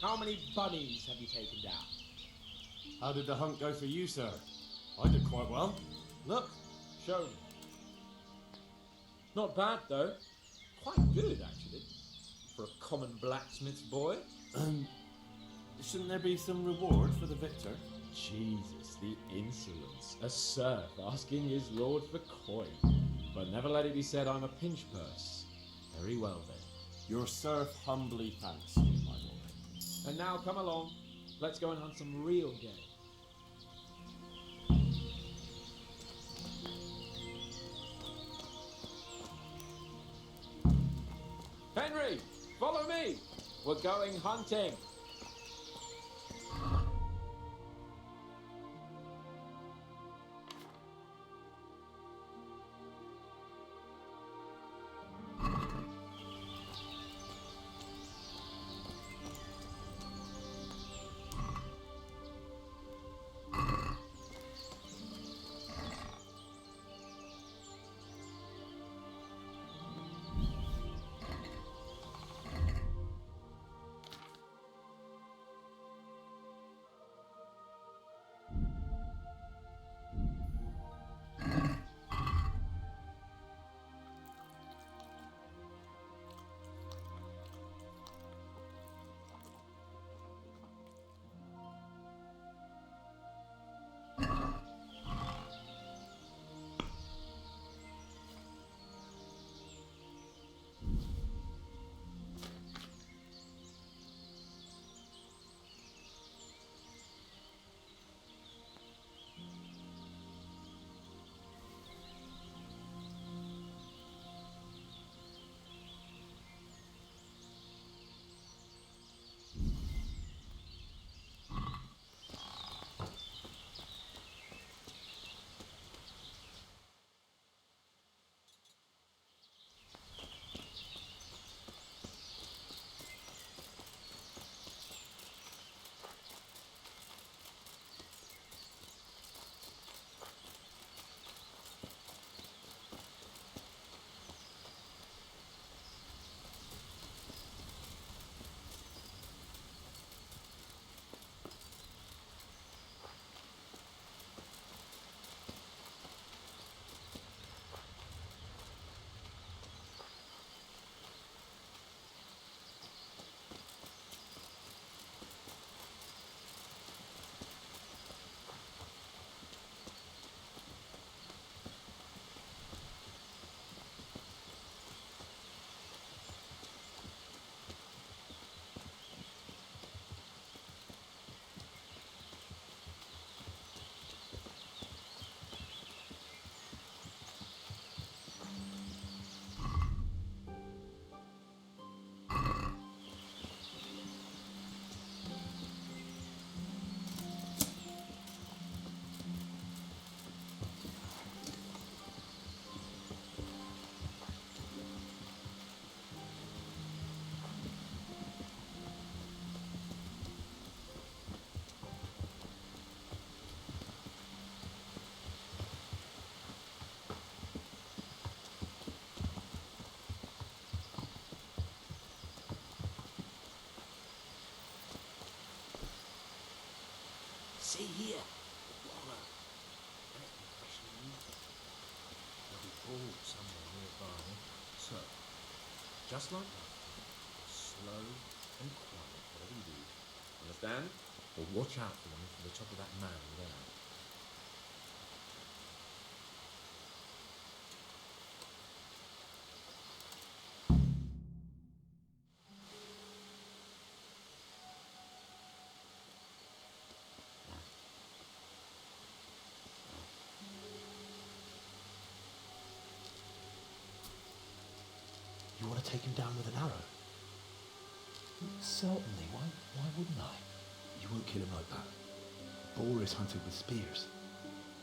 How many bunnies have you taken down? How did the hunt go for you, sir? I did quite well. Look, show me. Not bad, though. Quite good, actually. For a common blacksmith's boy. Shouldn't there be some reward for the victor? Jesus, the insolence. A serf asking his lord for coin. But never let it be said I'm a pinch purse. Very well, then. Your serf humbly thanks you, my lord. And now come along. Let's go and hunt some real game. Henry, follow me. We're going hunting. See here. Water. And it's been freshly used. There'll be pools somewhere nearby. So, just like that, slow and quiet, whatever you do. Understand? But watch out for them from the top of that mound there. You want to take him down with an arrow? Certainly. Why wouldn't I? You won't kill him like that. Boar is hunted with spears.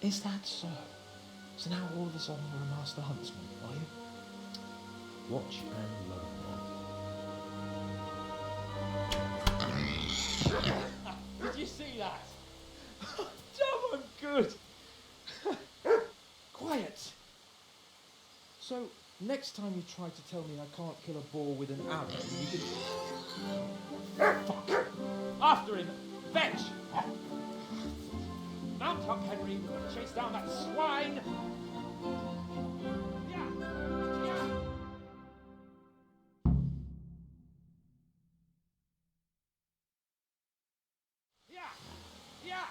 Is that so? So now all of a sudden you're a master huntsman, are you? Watch and learn. Did you see that? Damn, I'm good. Quiet. So, next time you try to tell me I can't kill a boar with an arrow, you can... After him, fetch! Mount up, Henry. We're going to chase down that swine. Yeah!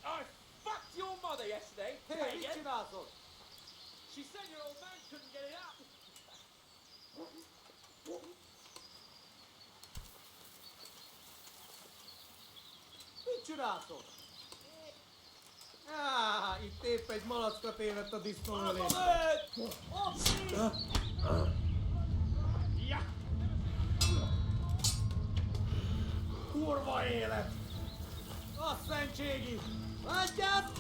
I fucked your mother yesterday. Hey, Richard Arthur. She said your old man couldn't get it up. Picciorato! Ah, il teppa è smolazzo tévedt a disznóolésbe. Ja! Kurva élet! A szentségi! Adját!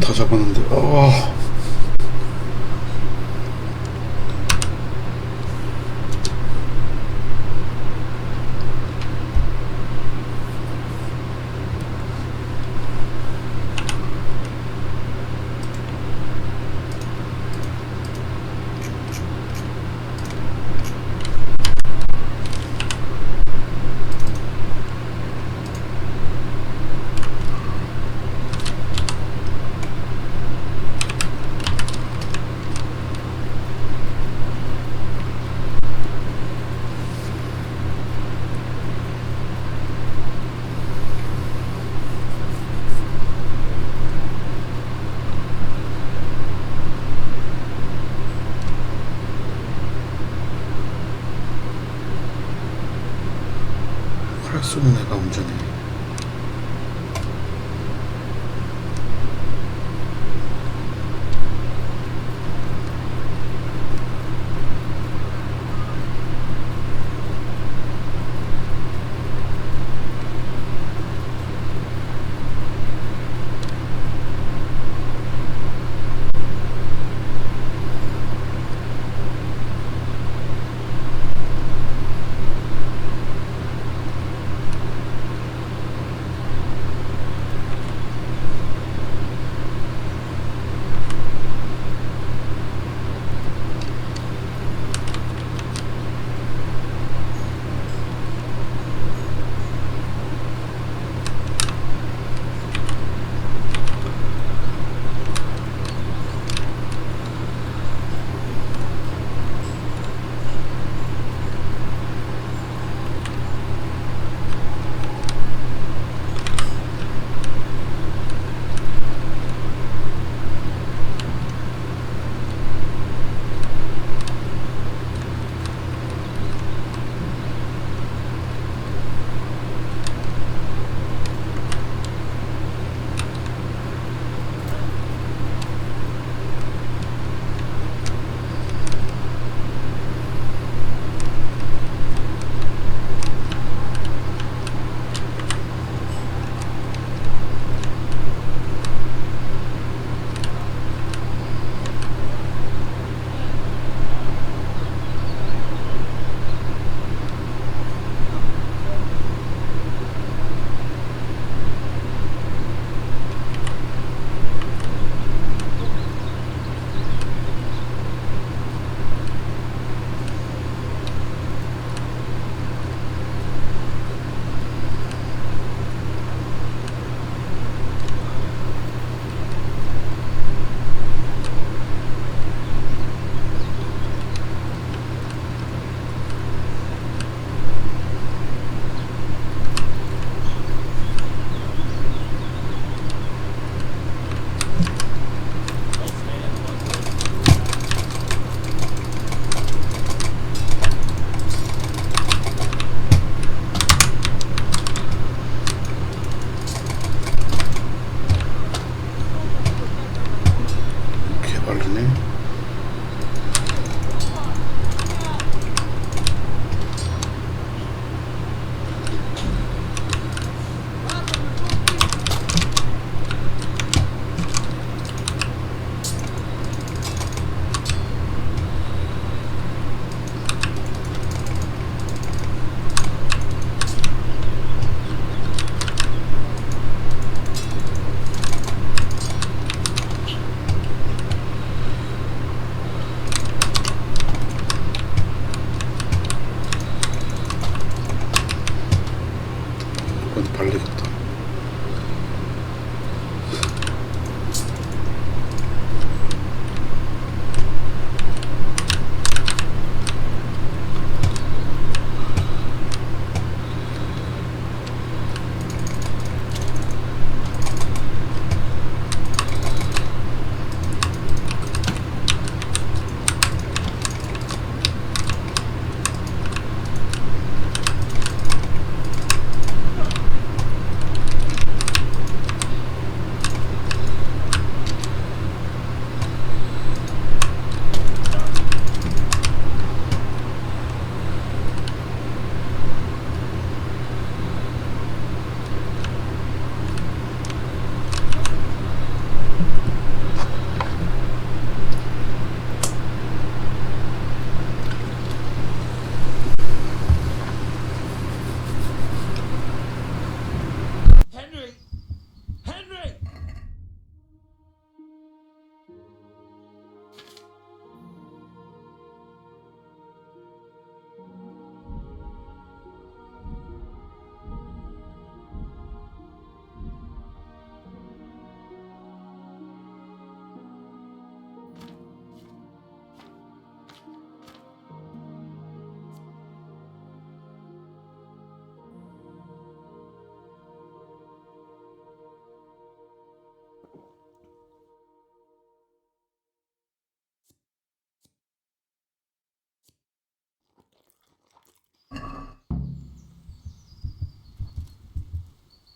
다 잡았는데. 활 쏘는 애가 운전해.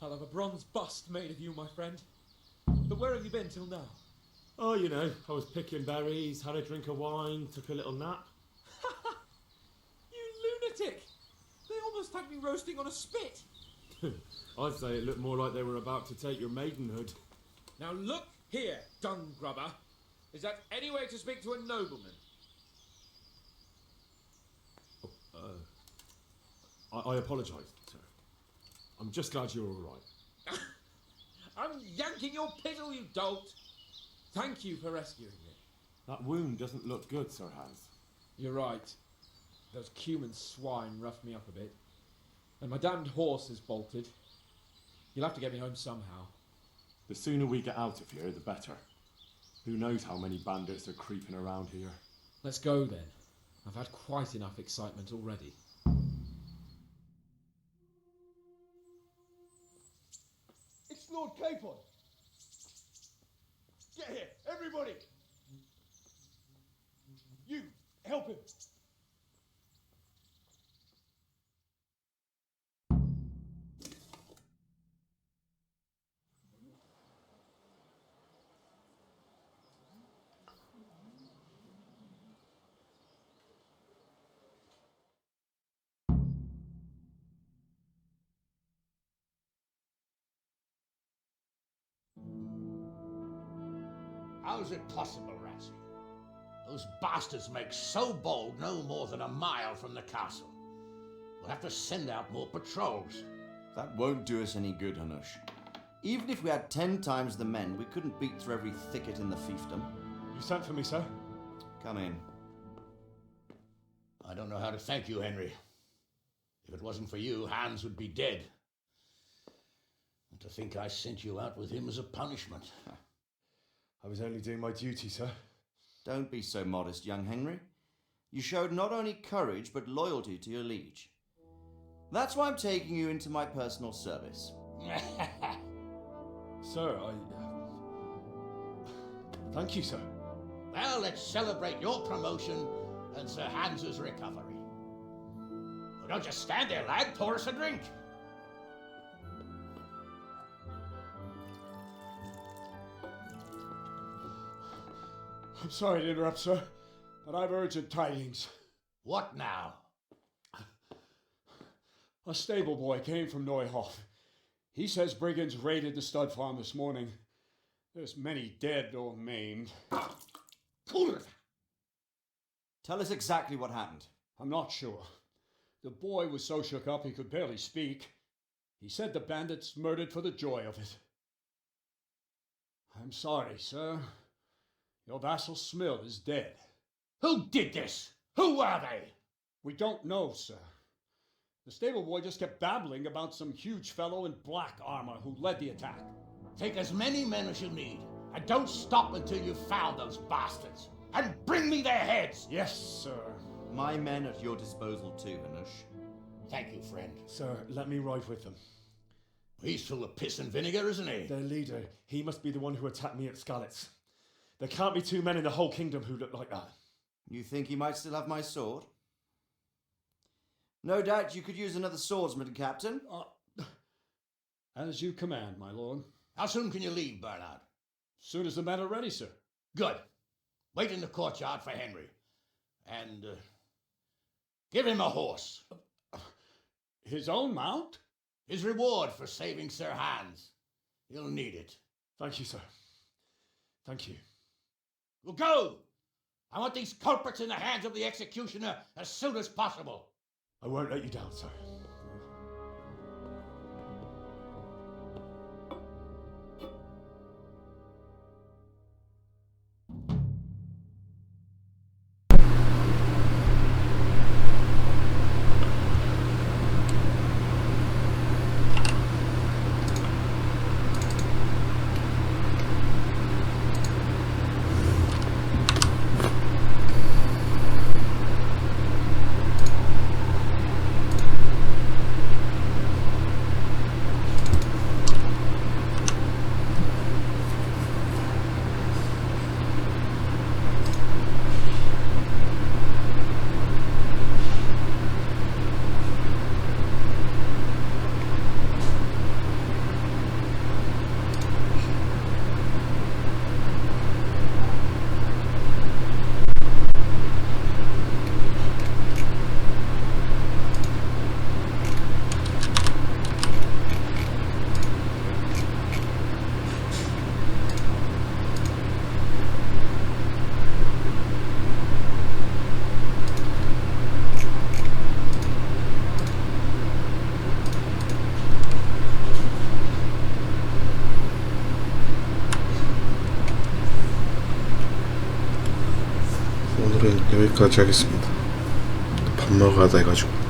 I'll have a bronze bust made of you, my friend. But where have you been till now? Oh, you know, I was picking berries, had a drink of wine, took a little nap. You lunatic! They almost had me roasting on a spit. I'd say it looked more like they were about to take your maidenhood. Now look here, dung grubber. Is that any way to speak to a nobleman? I apologise, sir. I'm just glad you're all right. I'm yanking your piddle, you dolt! Thank you for rescuing me. That wound doesn't look good, Sir Hans. You're right. Those cumin swine roughed me up a bit. And my damned horse is bolted. You'll have to get me home somehow. The sooner we get out of here, the better. Who knows how many bandits are creeping around here. Let's go then. I've had quite enough excitement already. It's Lord Capon. Get here, everybody. You, help him. How is it possible, Razzie? Those bastards make so bold no more than a mile from the castle. We'll have to send out more patrols. That won't do us any good, Hanush. Even if we had 10 times the men, we couldn't beat through every thicket in the fiefdom. You sent for me, sir? Come in. I don't know how to thank you, Henry. If it wasn't for you, Hans would be dead. And to think I sent you out with him as a punishment. I was only doing my duty, sir. Don't be so modest, young Henry. You showed not only courage, but loyalty to your liege. That's why I'm taking you into my personal service. Sir, thank you, sir. Well, let's celebrate your promotion and Sir Hans's recovery. Well, don't just stand there, lad. Pour us a drink. I'm sorry to interrupt, sir, but I've urgent tidings. What now? A stable boy came from Neuhof. He says brigands raided the stud farm this morning. There's many dead or maimed. Tell us exactly what happened. I'm not sure. The boy was so shook up he could barely speak. He said the bandits murdered for the joy of it. I'm sorry, sir. Your vassal Smill is dead. Who did this? Who are they? We don't know, sir. The stable boy just kept babbling about some huge fellow in black armor who led the attack. Take as many men as you need, and don't stop until you've found those bastards. And bring me their heads! Yes, sir. My men at your disposal too, Hanush. Thank you, friend. Sir, let me ride with them. He's full of piss and vinegar, isn't he? Their leader, he must be the one who attacked me at Skalitz. There can't be 2 men in the whole kingdom who look like that. You think he might still have my sword? No doubt you could use another swordsman, Captain. As you command, my lord. How soon can you leave, Bernard? Soon as the men are ready, sir. Good. Wait in the courtyard for Henry. And give him a horse. His own mount? His reward for saving Sir Hans. He'll need it. Thank you, sir. Thank you. Well, go! I want these culprits in the hands of the executioner as soon as possible. I won't let you down, sir. 오늘은 여기까지 하겠습니다. 밥 먹어야 돼 해가지고.